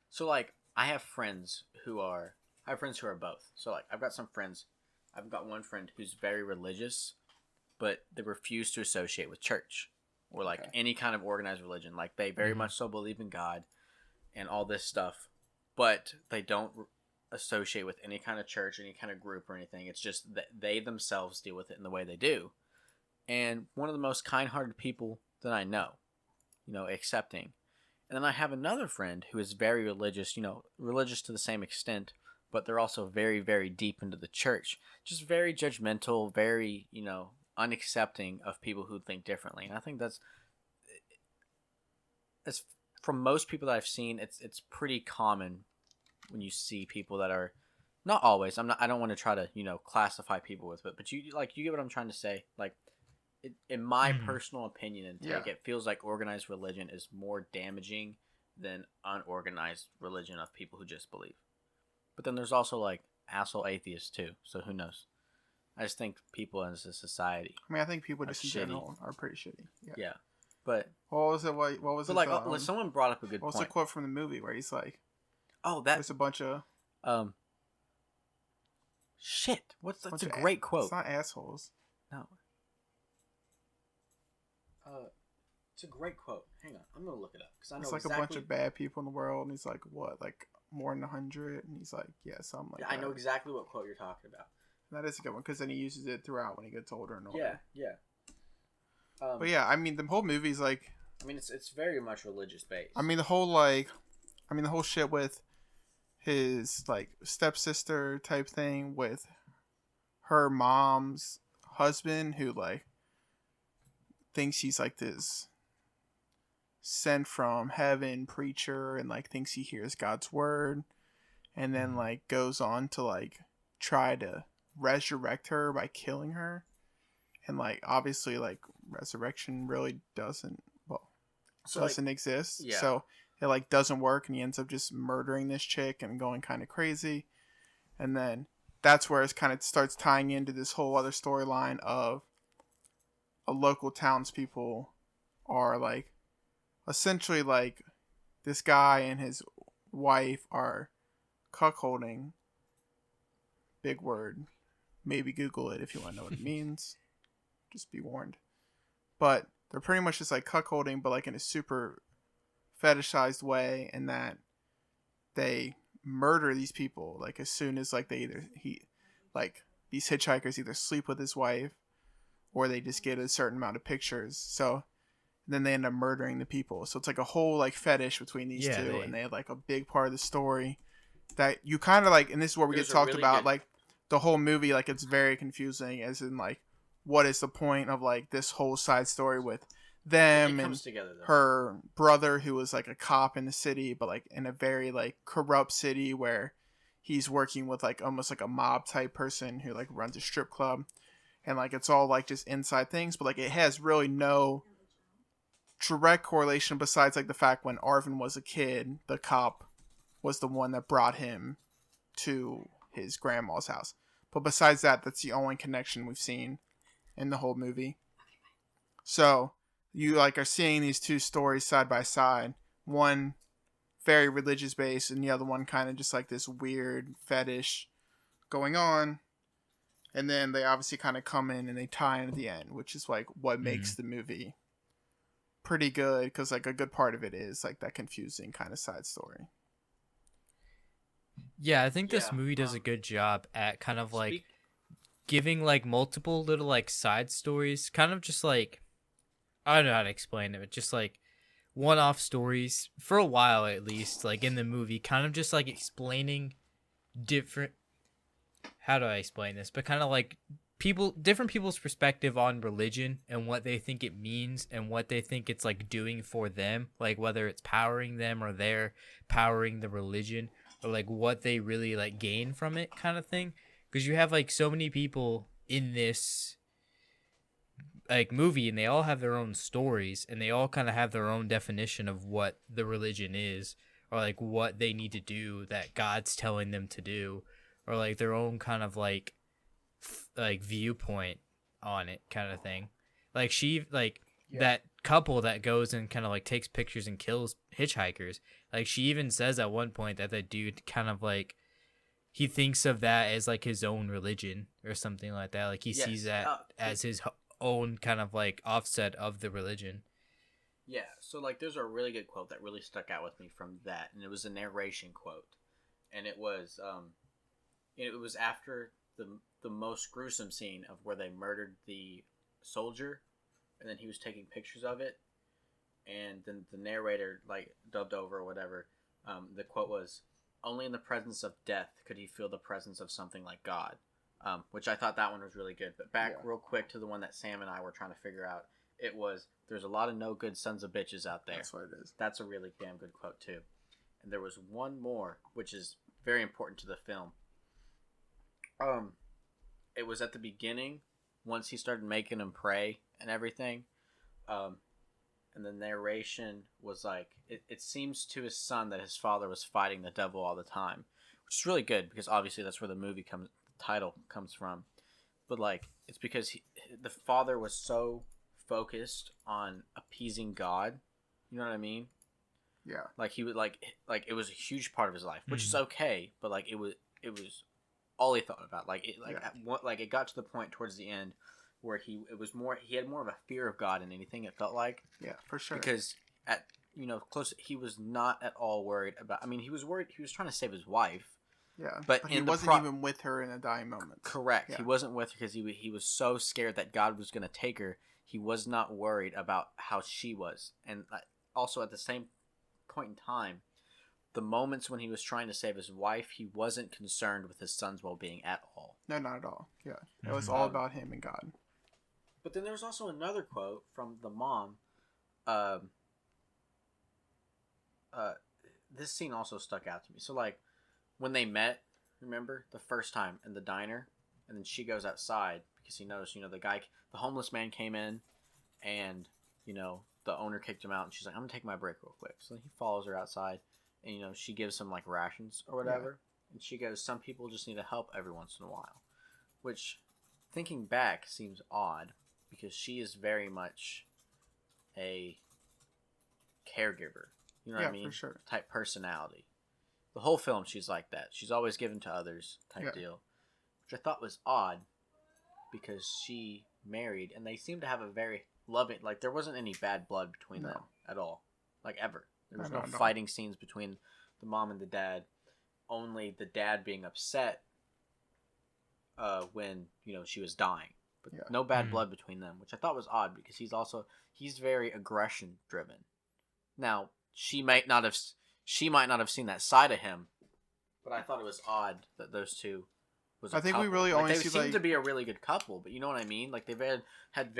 So like I have friends who are both. So like I've got one friend who's very religious, but they refuse to associate with church or like any kind of organized religion. Like they very much so believe in God and all this stuff, but they don't associate with any kind of church, any kind of group or anything. It's just that they themselves deal with it in the way they do. And one of the most kind-hearted people that I know, accepting. And then I have another friend who is very religious, religious to the same extent, but they're also very, very deep into the church. Just very judgmental, very, unaccepting of people who think differently. And I think that's from most people that I've seen, it's pretty common when you see people that are not always. I don't want to try to, classify people with it, but you get what I'm trying to say. Like in my personal opinion and take, it feels like organized religion is more damaging than unorganized religion of people who just believe. But then there's also like asshole atheists too. So who knows? I just think people as a society. I mean, I think people just in shitty. general are pretty shitty. Yeah. But what was it? What was but it? Like someone brought up a good point. What's the quote from the movie where he's like, "Oh, there's a bunch of shit." That's a great quote. It's not assholes. No. It's a great quote. Hang on, I'm gonna look it up because I know it's like exactly... a bunch of bad people in the world, and he's like, what, like more than 100? And he's like, yeah, something like that. I know exactly what quote you're talking about. And that is a good one because then he uses it throughout when he gets older and older. Yeah. But yeah, I mean, the whole movie's like, I mean, it's very much religious based. I mean, the whole shit with his like stepsister type thing with her mom's husband who like thinks he's like this sent from heaven preacher and like thinks he hears God's word, and then like goes on to like try to resurrect her by killing her, and like obviously like resurrection really doesn't exist. Yeah. So it like doesn't work, and he ends up just murdering this chick and going kind of crazy, and then that's where it kind of starts tying into this whole other storyline of a local townspeople are like essentially like this guy and his wife are cuckolding. Big word. Maybe Google it if you want to know what it means. Just be warned. But they're pretty much just like cuckolding, but like in a super fetishized way, in that they murder these people like as soon as like these hitchhikers either sleep with his wife or they just get a certain amount of pictures. So then they end up murdering the people. So it's like a whole like fetish between these two, and they have like a big part of the story that you kind of like, and this is where we get talked really about good... like the whole movie, like it's very confusing as in like what is the point of like this whole side story with them and together, her brother who was like a cop in the city, but like in a very like corrupt city where he's working with like almost like a mob type person who like runs a strip club, and like it's all like just inside things, but like it has really no direct correlation besides like the fact when Arvin was a kid, the cop was the one that brought him to his grandma's house. But besides that, that's the only connection we've seen in the whole movie. So you like are seeing these two stories side by side. One very religious based, and the other one kind of just like this weird fetish going on. And then they obviously kind of come in and they tie in at the end, which is like what makes the movie pretty good, because like a good part of it is like that confusing kind of side story. Yeah, I think this movie does a good job at kind of like giving like multiple little like side stories, kind of just like, I don't know how to explain it, but just like one-off stories for a while at least, like in the movie, kind of just like explaining different, how do I explain this, but kind of like different people's perspective on religion and what they think it means and what they think it's like doing for them, like whether it's powering them or they're powering the religion, or like what they really like gain from it, kind of thing. Because you have like so many people in this like movie, and they all have their own stories, and they all kind of have their own definition of what the religion is, or like what they need to do that God's telling them to do, or like their own kind of like viewpoint on it, kind of thing. Like that couple that goes and kind of like takes pictures and kills hitchhikers, like she even says at one point that the dude kind of like, he thinks of that as like his own religion or something like that, like he sees that as his own kind of like offset of the religion. Yeah, so like there's a really good quote that really stuck out with me from that, and it was a narration quote, and it was after the most gruesome scene of where they murdered the soldier, and then he was taking pictures of it, and then the narrator like dubbed over or whatever. The quote was, "Only in the presence of death could he feel the presence of something like God," which I thought that one was really good. But back real quick to the one that Sam and I were trying to figure out, it was, "There's a lot of no good sons of bitches out there." That's what it is. That's a really damn good quote too. And there was one more, which is very important to the film. It was at the beginning, once he started making him pray and everything. And the narration was like, it seems to his son that his father was fighting the devil all the time, which is really good because obviously that's where the title comes from. But like, it's because the father was so focused on appeasing God. You know what I mean? Yeah. Like he would like it was a huge part of his life, which is okay. But like it was all he thought about. Like it got to the point towards the end where he had more of a fear of God than anything, it felt like. Yeah, for sure. Because he was not at all worried about. I mean, he was worried. He was trying to save his wife. Yeah, but he wasn't even with her in a dying moment. Correct. Yeah. He wasn't with her because he was so scared that God was going to take her. He was not worried about how she was. And also at the same point in time, the moments when he was trying to save his wife, he wasn't concerned with his son's well-being at all. No, not at all. Yeah, it was all about him and God. But then there's also another quote from the mom. This scene also stuck out to me. So like, when they met, remember the first time in the diner, and then she goes outside because he noticed, the homeless man came in, and the owner kicked him out, and she's like, "I'm gonna take my break real quick." So he follows her outside, and she gives him like rations or whatever, and she goes, "Some people just need to help every once in a while," which, thinking back, seems odd because she is very much a caregiver. You know what I mean? For sure. Type personality. The whole film, she's like that. She's always given to others type deal. Which I thought was odd because she married, and they seem to have a very loving, like there wasn't any bad blood between them at all. Like ever. There was no fighting scenes between the mom and the dad. Only the dad being upset when, she was dying. But no bad blood between them, which I thought was odd because he's very aggression driven. Now, she might not have seen that side of him, but I thought it was odd that those two was a couple. We really only see they seem to be a really good couple, but you know what I mean? Like they've had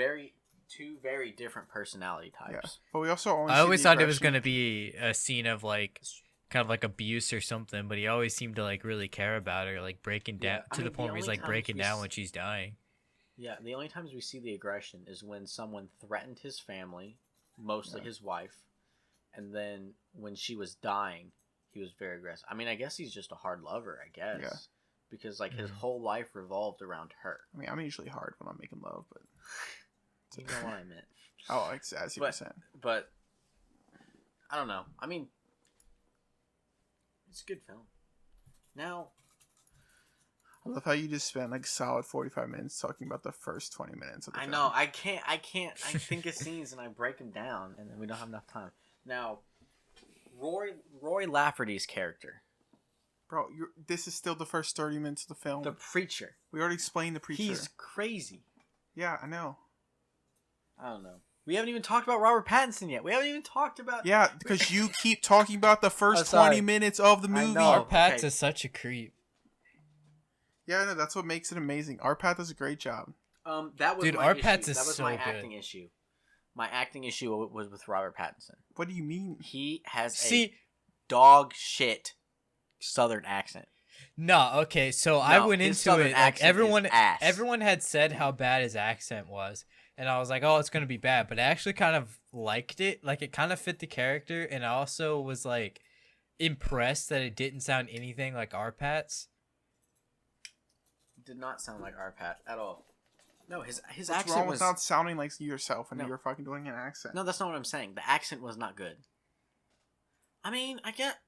two very different personality types. Yeah. But we also only I always thought it was going to be a scene of like kind of like abuse or something, but he always seemed to like really care about her, like breaking down to the point where he's like breaking down when she's dying. Yeah, the only times we see the aggression is when someone threatened his family, mostly his wife, and then when she was dying, he was very aggressive. I mean, I guess he's just a hard lover, I guess. Yeah. because like his Mhm. whole life revolved around her. I mean, I'm usually hard when I'm making love, but You know what I meant. oh, as you were saying. But I don't know. I mean, it's a good film. Now, I love how you just spent like solid 45 minutes talking about the first 20 minutes of the I film. know I can't. I think of scenes and I break them down, and then we don't have enough time. Now, Roy Lafferty's character, Bro, this is still the first 30 minutes of the film. the preacher. We already explained the preacher. He's crazy. Yeah, I know. I don't know. We haven't even talked about Robert Pattinson yet. We haven't even talked about. Yeah, because you keep talking about the first Oh, sorry. 20 minutes of the movie. know. Arpats okay. is such a creep. Yeah, I know. That's what makes it amazing. Arpat does a great job. That was Dude, my Arpats issue. is That was so my good. acting issue. My acting issue was with Robert Pattinson. What do you mean? He has a See, dog shit Southern accent. no, okay, so I No, went his into Southern it like accent everyone is ass. everyone had said how bad his accent was, and I was like, "Oh, it's going to be bad." But I actually kind of liked it. Like it kind of fit the character, and I also was like impressed that it didn't sound anything like Arpats. Did not sound like Arpat at all. No, his What's accent wrong was with not sounding like yourself and No. you're fucking doing an accent? no. That's not what I'm saying. The accent was not good. I mean, I get.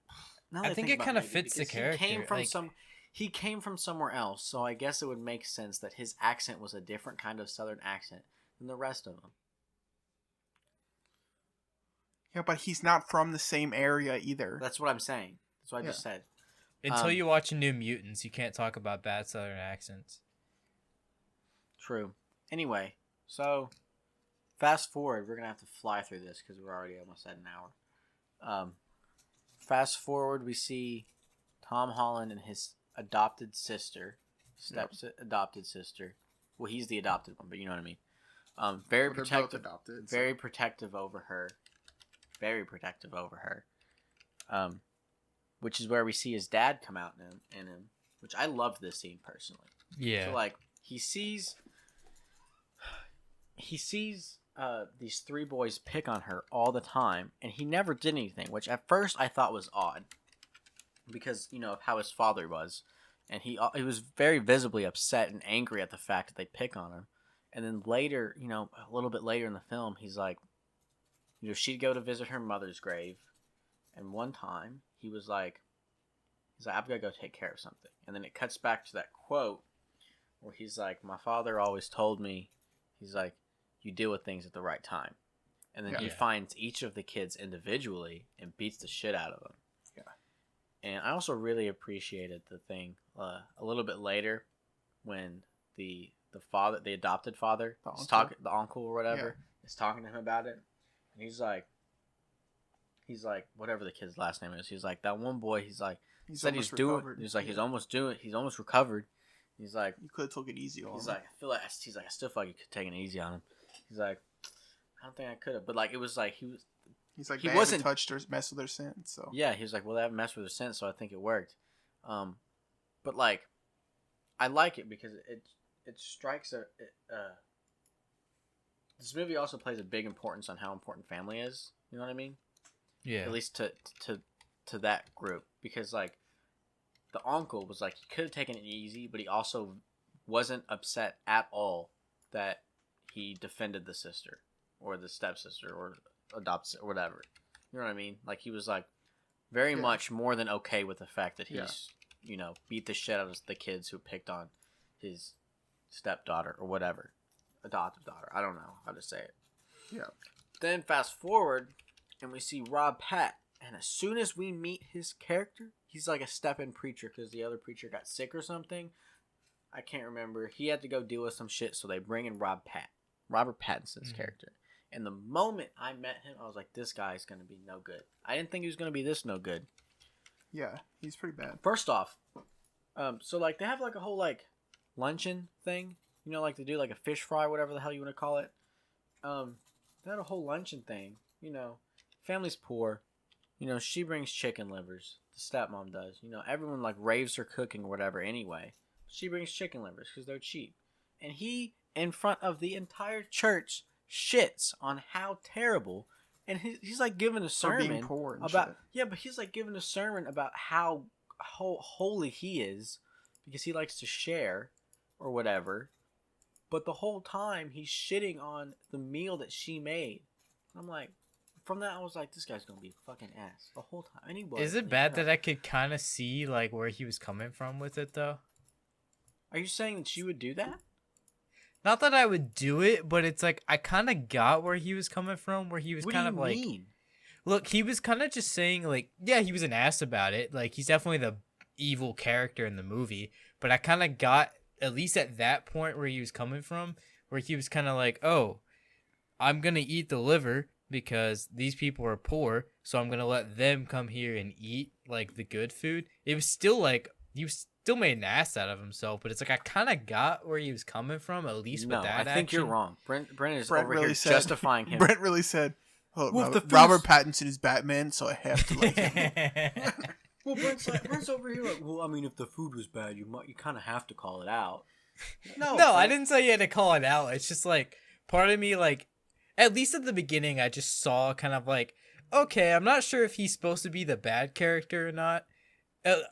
Now that I think it about kinda maybe, fits the because He came character, from like- He came from somewhere else, so I guess it would make sense that his accent was a different kind of Southern accent than the rest of them. Yeah, but he's not from the same area either. That's what I'm saying. That's what I just said. Until Um, you watch New Mutants, you can't talk about bad Southern accents. True. Anyway, so fast forward. We're gonna have to fly through this because we're already almost at an hour. Fast forward, we see Tom Holland and his adopted sister, adopted sister. Well, he's the adopted one, but you know what I mean. Very They're both protective. adopted. so- Very protective over her. Very protective over her. Which is where we see his dad come out in him. Which I loved this scene personally. Yeah. So like he sees these three boys pick on her all the time, and he never did anything, which at first I thought was odd, because you know of how his father was, and he was very visibly upset and angry at the fact that they pick on him. And then later, you know, a little bit later in the film, he's like, you know, she'd go to visit her mother's grave, and one time he's like, I've got to go take care of something, and then it cuts back to that quote where he's like, my father always told me, he's like, you deal with things at the right time. And then he Yeah. finds each of the kids individually and beats the shit out of them. Yeah. And I also really appreciated the thing a little bit later when the father, the adopted father, the uncle or whatever, is talking to him about it. And he's like, whatever the kid's last name is, he's like, that one boy, he's like, He's said almost he's doing, recovered. he's like, Yeah. he's almost recovered. He's like, You could have took it easy on he's him. like, I feel like, he's like, I still feel like you could take it easy on him. He's like, I don't think I could have, but like, it was like, He's like, he they wasn't- haven't touched or messed with her since. So yeah, he was like, well, they haven't messed with her since, so I think it worked. But like, I like it because it strikes this movie also plays a big importance on how important family is. You know what I mean? Yeah. At least to that group, because like the uncle was like, he could have taken it easy, but he also wasn't upset at all that he defended the sister or the stepsister or adopts or whatever. You know what I mean? Like he was like very Yeah. much more than okay with the fact that he's Yeah. you know, beat the shit out of the kids who picked on his stepdaughter or whatever, adoptive daughter. I don't know how to say it. Yeah. Then fast forward, and we see Rob Pat, and as soon as we meet his character, he's like a step-in preacher because the other preacher got sick or something. I can't remember. He had to go deal with some shit, so they bring in Robert Pattinson's Mhm. character. And the moment I met him, I was like, this guy's gonna be no good. I didn't think he was gonna be this no good. yeah, he's pretty bad. First off, so like they have like a whole like luncheon thing, you know, like they do like a fish fry, whatever the hell you want to call it. They had a whole luncheon thing, you know, family's poor, you know, she brings chicken livers, the stepmom does, you know, everyone like raves her cooking or whatever anyway. She brings chicken livers because they're cheap, and he in front of the entire church shits on how terrible. And he's like giving a For being sermon poor and about shit. yeah, but he's like giving a sermon about how holy he is, because he likes to share or whatever. But the whole time he's shitting on the meal that she made. I'm like, from that I was like, this guy's gonna be a fucking ass the whole time. And he was. Is it bad that I could kind of see like where he was coming from with it though? Are you saying that you would do that? Not that I would do it, but it's like I kind of got where he was coming from, where he was What kind do of you like, mean? look, he was kind of just saying like, yeah, he was an ass about it. Like he's definitely the evil character in the movie, but I kind of got at least at that point where he was coming from, where he was kind of like, oh, I'm gonna eat the liver because these people are poor, so I'm gonna let them come here and eat like the good food. It was still like he was still made an ass out of himself, but it's like I kind of got where he was coming from, at least No, with that. I think you're action. wrong. Brent is Brent over really here said- justifying him. Brent really said, "Oh, Well, if the Robert food's- Pattinson is Batman, so I have to like him." Well, Brent's over here like, well, I mean, if the food was bad, you kind of have to call it out. No, Brent. I didn't say you had to call it out. It's just like part of me, like at least at the beginning, I just saw kind of like, okay, I'm not sure if he's supposed to be the bad character or not.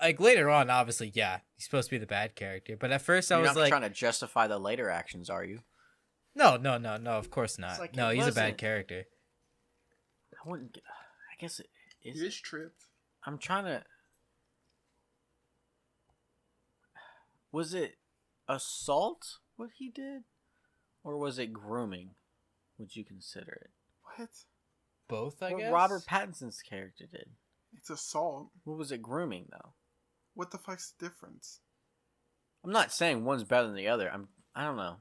Like later on, obviously, yeah, he's supposed to be the bad character. But at first, I You're was not like, trying to justify the later actions, are you? no, of course not. like, No, it he's a bad wasn't- character. I wouldn't. I guess it is. He is tripped. I'm trying to. Was it assault what he did, or was it grooming? Would you consider it? What? Both, I What guess. Robert Pattinson's character did. It's assault. What was it grooming though? What the fuck's the difference? I'm not saying one's better than the other. I don't know.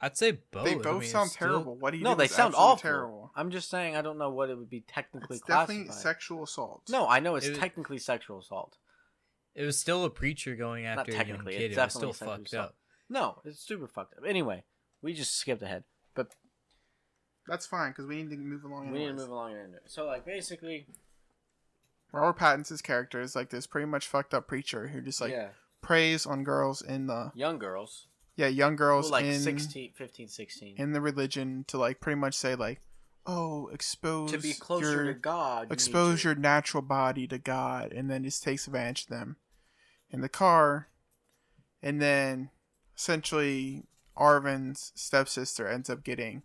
I'd say both. They I both mean, sound it's still- terrible. What do you No, do they is sound absolutely awful. terrible. I'm just saying I don't know what it would be technically It's classified. definitely sexual assault. No, I know it's It was- technically sexual assault. It was still a preacher going Not after a young technically, kid. it's It was still definitely sexual fucked assault. up. No, it's super fucked up. Anyway, we just skipped ahead, but That's fine because we need to move along. we need to anyways. move along into it. So, like, basically, Robert Pattinson's character is like this pretty much fucked up preacher who just like yeah, preys on girls in the young girls, young girls like in 15, 16, in the religion to like pretty much say like, oh, expose to be closer your to God. you expose need to- your natural body to God, and then just takes advantage of them in the car, and then essentially Arvin's stepsister ends up getting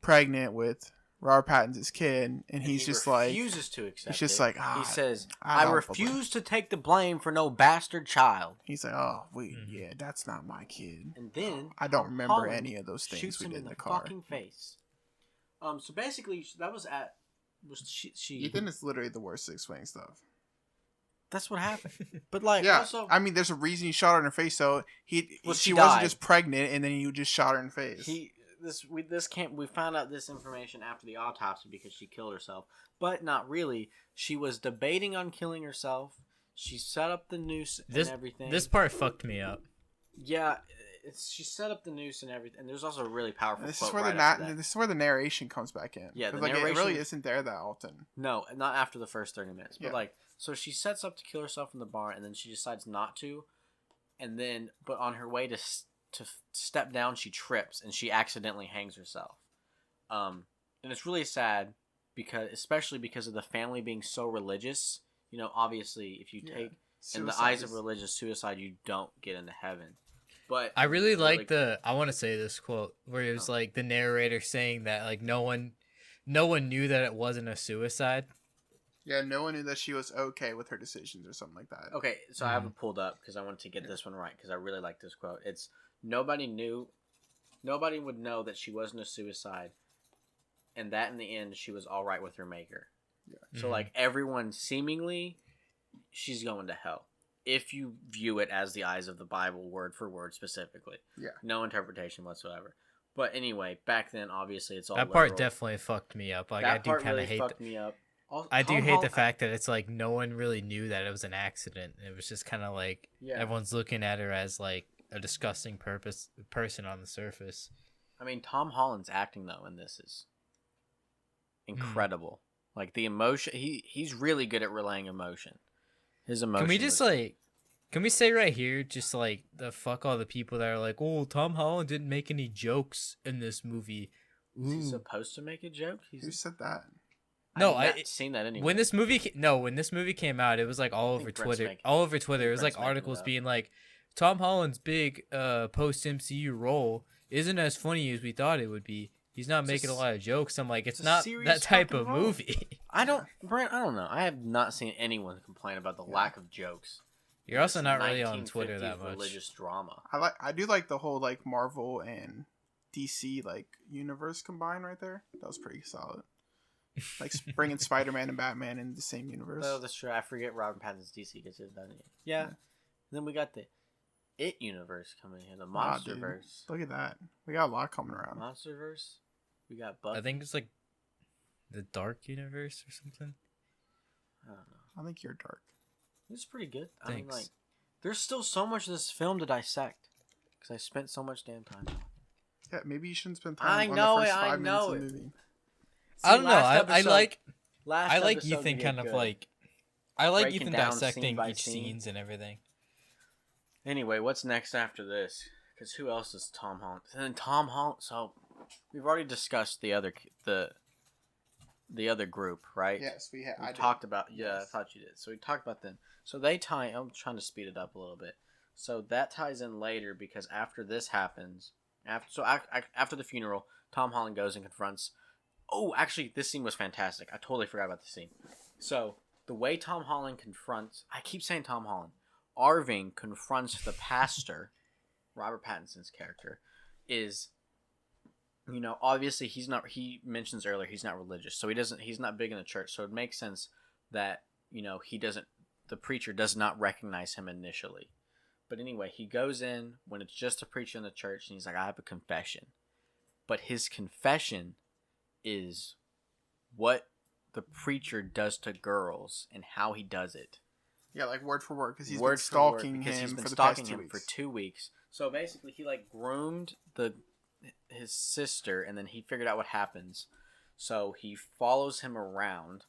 pregnant with Robert Pattinson's kid, and he he's just like, refuses to accept. he's just it. like, he says, I "I don't refuse to take the blame for no bastard child." he's like, oh wait, Mhm. yeah, that's not my kid. And then I don't Tom remember Holland any of those things shoots we him did in in the the car. fucking face. So basically, that was she. Ethan is literally the worst at explaining stuff. That's what happened. But like, Yeah, also, I mean, there's a reason he shot her in her face. So Well, she she wasn't died. just pregnant, and then he just shot her in the face. we found out this information after the autopsy because she killed herself, but not really. She was debating on killing herself. She set up the noose and everything. This part fucked me up. Yeah, she set up the noose and everything. And there's also a really powerful And this quote is where right the after that. this is where the narration comes back in. Yeah, 'Cause, the like, it really narration- isn't there that often. No, not after the first 30 minutes. But Yeah. like, so she sets up to kill herself in the barn, and then she decides not to, and then, but on her way to step down, she trips and she accidentally hangs herself. And it's really sad especially because of the family being so religious. You know, obviously, if you Yeah. take in the Suicide eyes of is- religious suicide, you don't get into heaven. But I really like like I want to say this quote where it was Oh. like the narrator saying that like no one knew that it wasn't a suicide. Yeah, no one knew that she was okay with her decisions or something like that. Okay, so I have it pulled up because I wanted to get this one right because I really like this quote. It's nobody would know that she wasn't a suicide, and that in the end she was all right with her maker. Yeah. So Mhm. like everyone seemingly, she's going to hell if you view it as the eyes of the Bible, word for word specifically. Yeah. No interpretation whatsoever. But anyway, back then obviously it's all That part literal. definitely fucked me up. Like That I do part kind of really hate. fucked me up. Also, I do Tom hate the Holland- fact that it's like no one really knew that it was an accident. It was just kind of like Yeah. everyone's looking at her as like a disgusting person on the surface. I mean, Tom Holland's acting though in this is incredible. Like the emotion, he's really good at relaying emotion. His emotion. Can we just can we say right here, just like the fuck all the people that are like, oh, Tom Holland didn't make any jokes in this movie. is he Ooh. supposed to make a joke? Who said that? No, I've I- not seen that anywhere. When this movie came out, it was like all I over think Brent's Twitter. making- All over Twitter, it was like Brent's making it articles up. being like, Tom Holland's big post MCU role isn't as funny as we thought it would be. He's not making a lot of jokes. I'm like, it's a not serious that type fucking of role. movie. Brent, I don't know. I have not seen anyone complain about the lack of jokes. You're also This not really on Twitter 1950s that much. religious drama. I do like the whole like Marvel and DC like universe combined right there. That was pretty solid. Like bringing Spider-Man and Batman in the same universe. Oh, that's true. I forget Robert Pattinson's DC gets it done. Yeah. Then we got the It universe coming in, the Wow, dude. MonsterVerse. Look at that. We got a lot coming around. MonsterVerse. We got Bucky. I think it's like the Dark Universe or something. I don't know. I think you're dark. It's pretty good. I mean, Thanks. like, there's still so much of this film to dissect because I spent so much damn time. Yeah, maybe you shouldn't spend time I on know the first it, I 5 know minutes it. of the movie. I don't know. last I episode- like Last I like episode we Ethan did kind of good. like I like Breaking Ethan down scene dissecting by each scene. scenes and everything. Anyway, what's next after this? Because who else is Tom Holland? And then Tom Holland. So we've already discussed the other group, right? Yes, we We talked about. Yeah, I Yes. thought you did. So we talked about them. So they tie. I'm trying to speed it up a little bit. So that ties in later because after this happens, after the funeral, Tom Holland goes and confronts. Oh, actually, this scene was fantastic. I totally forgot about the scene. So the way Tom Holland confronts, I keep saying Tom Holland. Arving confronts the pastor, Robert Pattinson's character, is, you know, obviously he mentions earlier he's not religious, so he's not big in the church, so it makes sense that, you know, the preacher does not recognize him initially. But anyway, he goes in when it's just a preacher in the church, and he's like, I have a confession. But his confession is what the preacher does to girls and how he does it. Yeah, like word for word, because he's Word been for word, stalking because him he's been for the stalking past 2 him weeks. for 2 weeks. So basically, he like groomed his sister, and then he figured out what happens. So he follows him around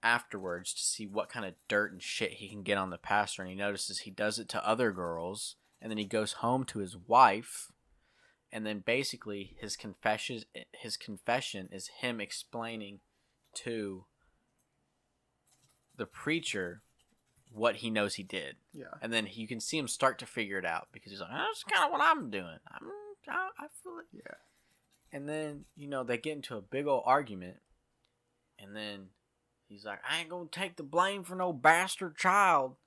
afterwards to see what kind of dirt and shit he can get on the pastor, and he notices he does it to other girls, and then he goes home to his wife, and then basically his confession is him explaining to the preacher what he knows he did. Yeah. And then you can see him start to figure it out because he's like, that's kind of what I'm doing. I feel it. Yeah. And then, you know, they get into a big old argument. And then he's like, I ain't going to take the blame for no bastard child.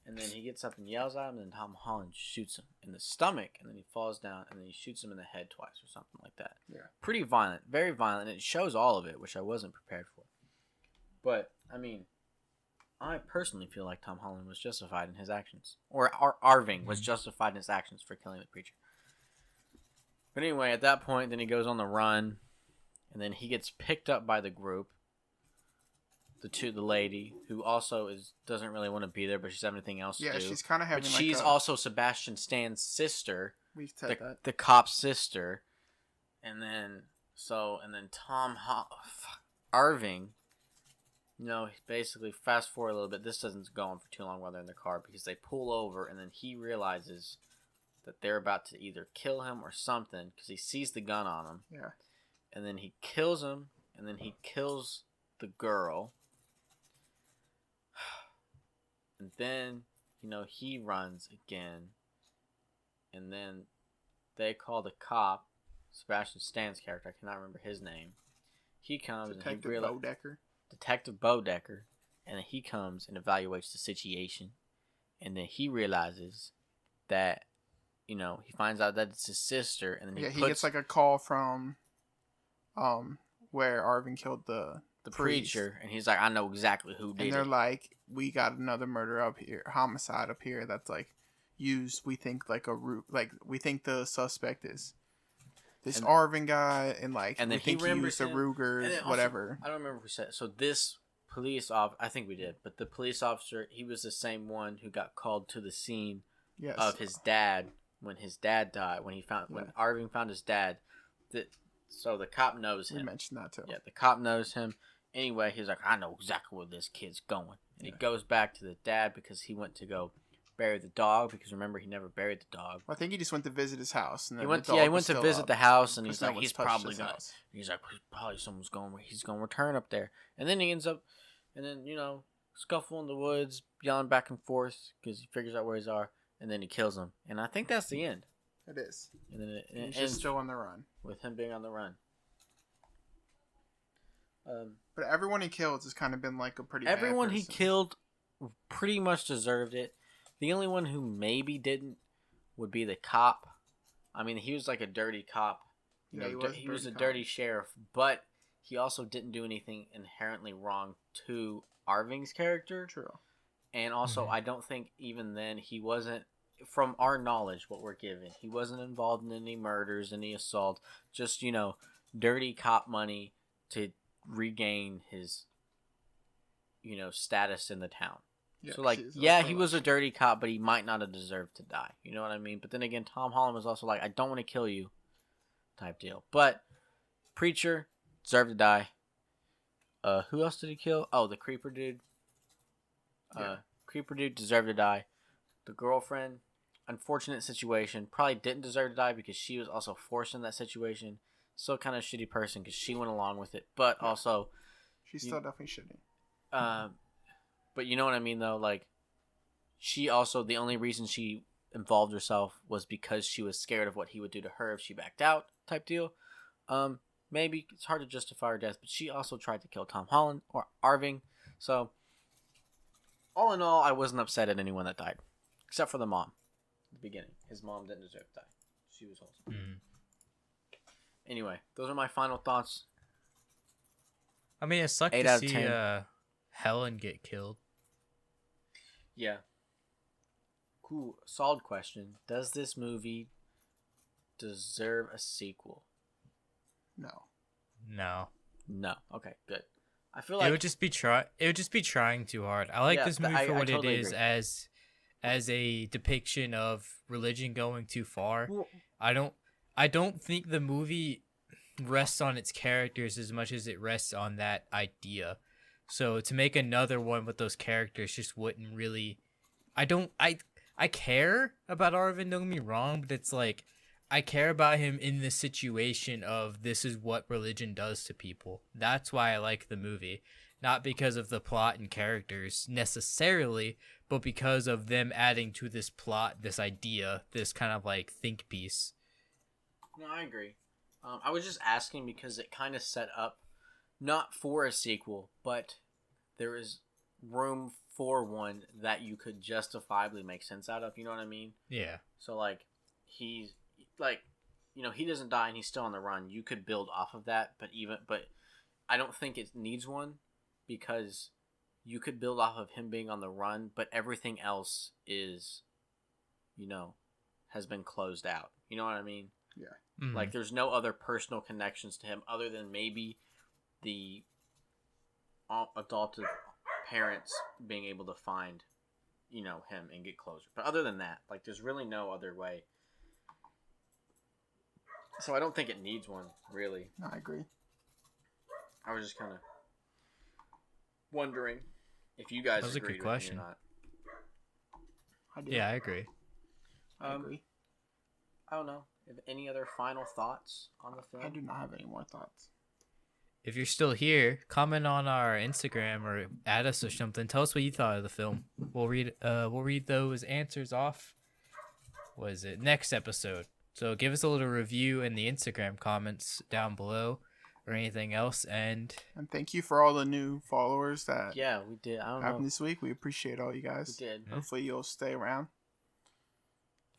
And then he gets up and yells at him. And then Tom Holland shoots him in the stomach. And then he falls down. And then he shoots him in the head twice or something like that. Yeah. Pretty violent. Very violent. And it shows all of it, which I wasn't prepared for. But, I mean, I personally feel like Tom Holland was justified in his actions. Or Arving was justified in his actions for killing the preacher. But anyway, at that point, then he goes on the run. And then he gets picked up by the group. The lady, who also doesn't really want to be there, but she's having anything else to do. Yeah, she's kind of having But like she's also Sebastian Stan's sister. We've said that. The cop's sister. And then Arving, you know, basically fast forward a little bit. This doesn't go on for too long while they're in the car because they pull over and then he realizes that they're about to either kill him or something because he sees the gun on him. Yeah. And then he kills him and then he kills the girl. And then, you know, he runs again. And then they call the cop, Sebastian Stan's character, I cannot remember his name. He comes and he realizes Detective Bodecker, and then he comes and evaluates the situation, and then he realizes that, you know, he finds out that it's his sister, and then he gets like a call from, where Arvin killed the preacher, and he's like, I know exactly who did it. And they're like, we got another murder up here, homicide up here that's like used. We think like we think the suspect is this Arvin guy, and like, and then we think he used a Ruger, whatever. I don't remember if we said so. This police I think we did, but the police officer, he was the same one who got called to the scene of his dad when his dad died. When Arvin found his dad, so the cop knows him. We mentioned that too. Yeah, the cop knows him. Anyway, he's like, I know exactly where this kid's going, and he goes back to the dad because he went to go bury the dog, because remember, he never buried the dog. I think he just went to visit his house. And he went to visit the house, and he's like, he's probably gonna. House. He's like, probably someone's going. He's gonna return up there, and then he ends up, and then, you know, scuffle in the woods, yelling back and forth because he figures out where he's are, and then he kills him, and I think that's the end. It is. And then it He's ends just still on the run. with him being on the run. But everyone he kills has kind of been like a pretty. Everyone bad he person. killed pretty much deserved it. The only one who maybe didn't would be the cop. I mean, he was like a dirty cop. You Yeah, know, he was a dirty sheriff, but he also didn't do anything inherently wrong to Arving's character. True. And also, Mhm. I don't think even then he wasn't, from our knowledge, what we're given, he wasn't involved in any murders, any assault, just, you know, dirty cop money to regain his, you know, status in the town. Yeah, So, like, she's yeah, also he was a dirty cop, but he might not have deserved to die. You know what I mean? But then again, Tom Holland was also like, I don't want to kill you type deal. But Preacher deserved to die. Who else did he kill? Oh, the Creeper dude. Yeah. Creeper dude deserved to die. The girlfriend, unfortunate situation, probably didn't deserve to die because she was also forced in that situation. Still kind of a shitty person because she went along with it. But Yeah. also, She's still definitely shitty. but you know what I mean though? Like, she also, the only reason she involved herself was because she was scared of what he would do to her if she backed out type deal. Maybe it's hard to justify her death, but she also tried to kill Tom Holland or Arving. So, all in all, I wasn't upset at anyone that died, except for the mom. At the beginning, his mom didn't deserve to die. She was wholesome. Mhm. Anyway, those are my final thoughts. I mean, it sucked 8 to out of see 10. Helen get killed. Yeah. Cool. Solid question. Does this movie deserve a sequel? No. No, No. Okay, good. I feel it like would just be It would just be trying too hard. I like Yeah, this movie for I what totally it is agree. as a depiction of religion going too far. Well, I don't think the movie rests on its characters as much as it rests on that idea. So to make another one with those characters just wouldn't really. I care about Arvin, don't get me wrong, but it's like I care about him in the situation of this is what religion does to people. That's why I like the movie. Not because of the plot and characters necessarily, but because of them adding to this plot, this idea, this kind of like think piece. no, I agree. I was just asking because it kind of set up not for a sequel, but there is room for one that you could justifiably make sense out of. You know what I mean? Yeah. So like, he's like, you know, he doesn't die and he's still on the run. You could build off of that, but I don't think it needs one because you could build off of him being on the run, but everything else is, you know, has been closed out. You know what I mean? Mhm. Like, there's no other personal connections to him other than maybe the adoptive parents being able to find, you know, him and get closure. But other than that, like, there's really no other way. So I don't think it needs one, really. No, I agree. I was just kind of wondering if you guys That was a good agreed with question. me or not. I do. Yeah, I agree. I agree. I don't know. If any other final thoughts on the film? I do not have any more thoughts. If you're still here, comment on our Instagram or add us or something. Tell us what you thought of the film. We'll read those answers off. What is it? Next episode. So give us a little review in the Instagram comments down below or anything else. And And thank you for all the new followers that Yeah, we did. I don't happened know. this week. We appreciate all you We guys. did. Yeah. Hopefully you'll stay around.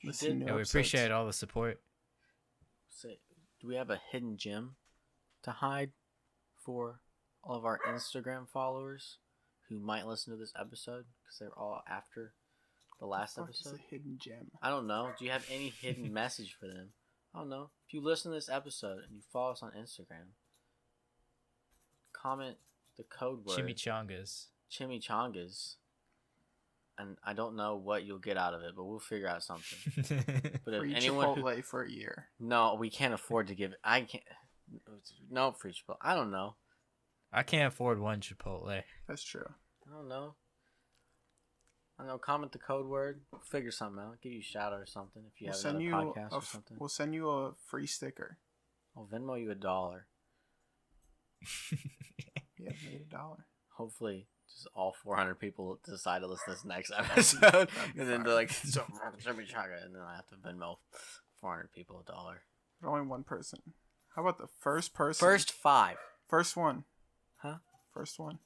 We Listen did. to yeah, we episodes. appreciate all the support. Say, do we have a hidden gem to hide for all of our Instagram followers who might listen to this episode because they're all after the last Fuck is episode? a hidden gem. I don't know. Do you have any hidden message for them? I don't know. If you listen to this episode and you follow us on Instagram, comment the code word Chimichangas. chimichangas, and I don't know what you'll get out of it, but we'll figure out something. But if Free anyone who, Chipotle for a year. no, we can't afford to give. I can't. No free Chipotle. I don't know. I can't afford one Chipotle. That's true. I don't know. I don't know. Comment the code word. We'll figure something out. Give you a shout out or something if you We'll have send another you podcast or something. we'll send you a free sticker. I'll Venmo you $1. Yeah, made $1. Hopefully Just all 400 people decide to listen to this next episode, and then they're like, "So, chimichanga," and then I have to Venmo 400 people $1. But only one person. How about the first person? First 5. First one. Huh? First one.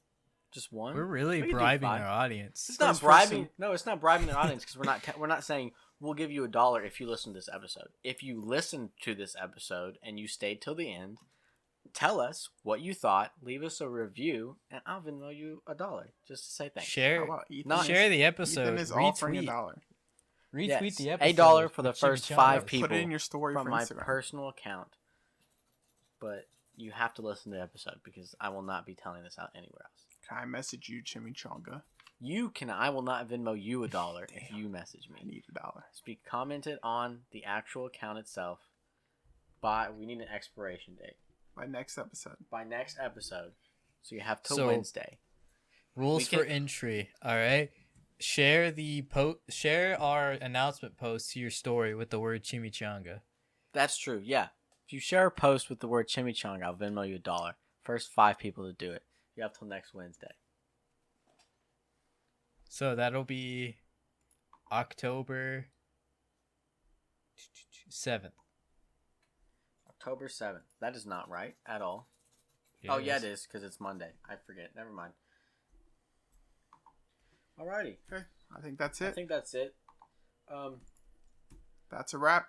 Just one. We're really We can do bribing 5. our audience. It's not First bribing. person. No, it's not bribing the audience because we're not saying we'll give you $1 if you listen to this episode. If you listen to this episode and you stayed till the end, tell us what you thought. Leave us a review, and I'll Venmo you $1 just to say thanks. How Share about Ethan? Not- share the Ethan episode. is offering Retweet. $1. Retweet Yes, the episode. $1 for the with first chimichangas. 5 Put people it in your story from for my Instagram. personal account. But you have to listen to the episode because I will not be telling this out anywhere else. Can I message you, Chimichanga? I will not Venmo you $1 if you message I me. need $1. It's be commented on the actual account itself. We need an expiration date By next episode. by next episode. So you have till So- Wednesday. Rules We for can- entry. All right. Share our announcement post to your story with the word chimichanga. That's true. Yeah. If you share a post with the word chimichanga, I'll Venmo you $1. First 5 people to do it. You have till next Wednesday. So that'll be October 7th. October 7th. That is not right at all. Oh, yeah, it is, because it's Monday. I forget. Never mind. Alrighty. Okay. I think that's I it. think that's it. That's a wrap.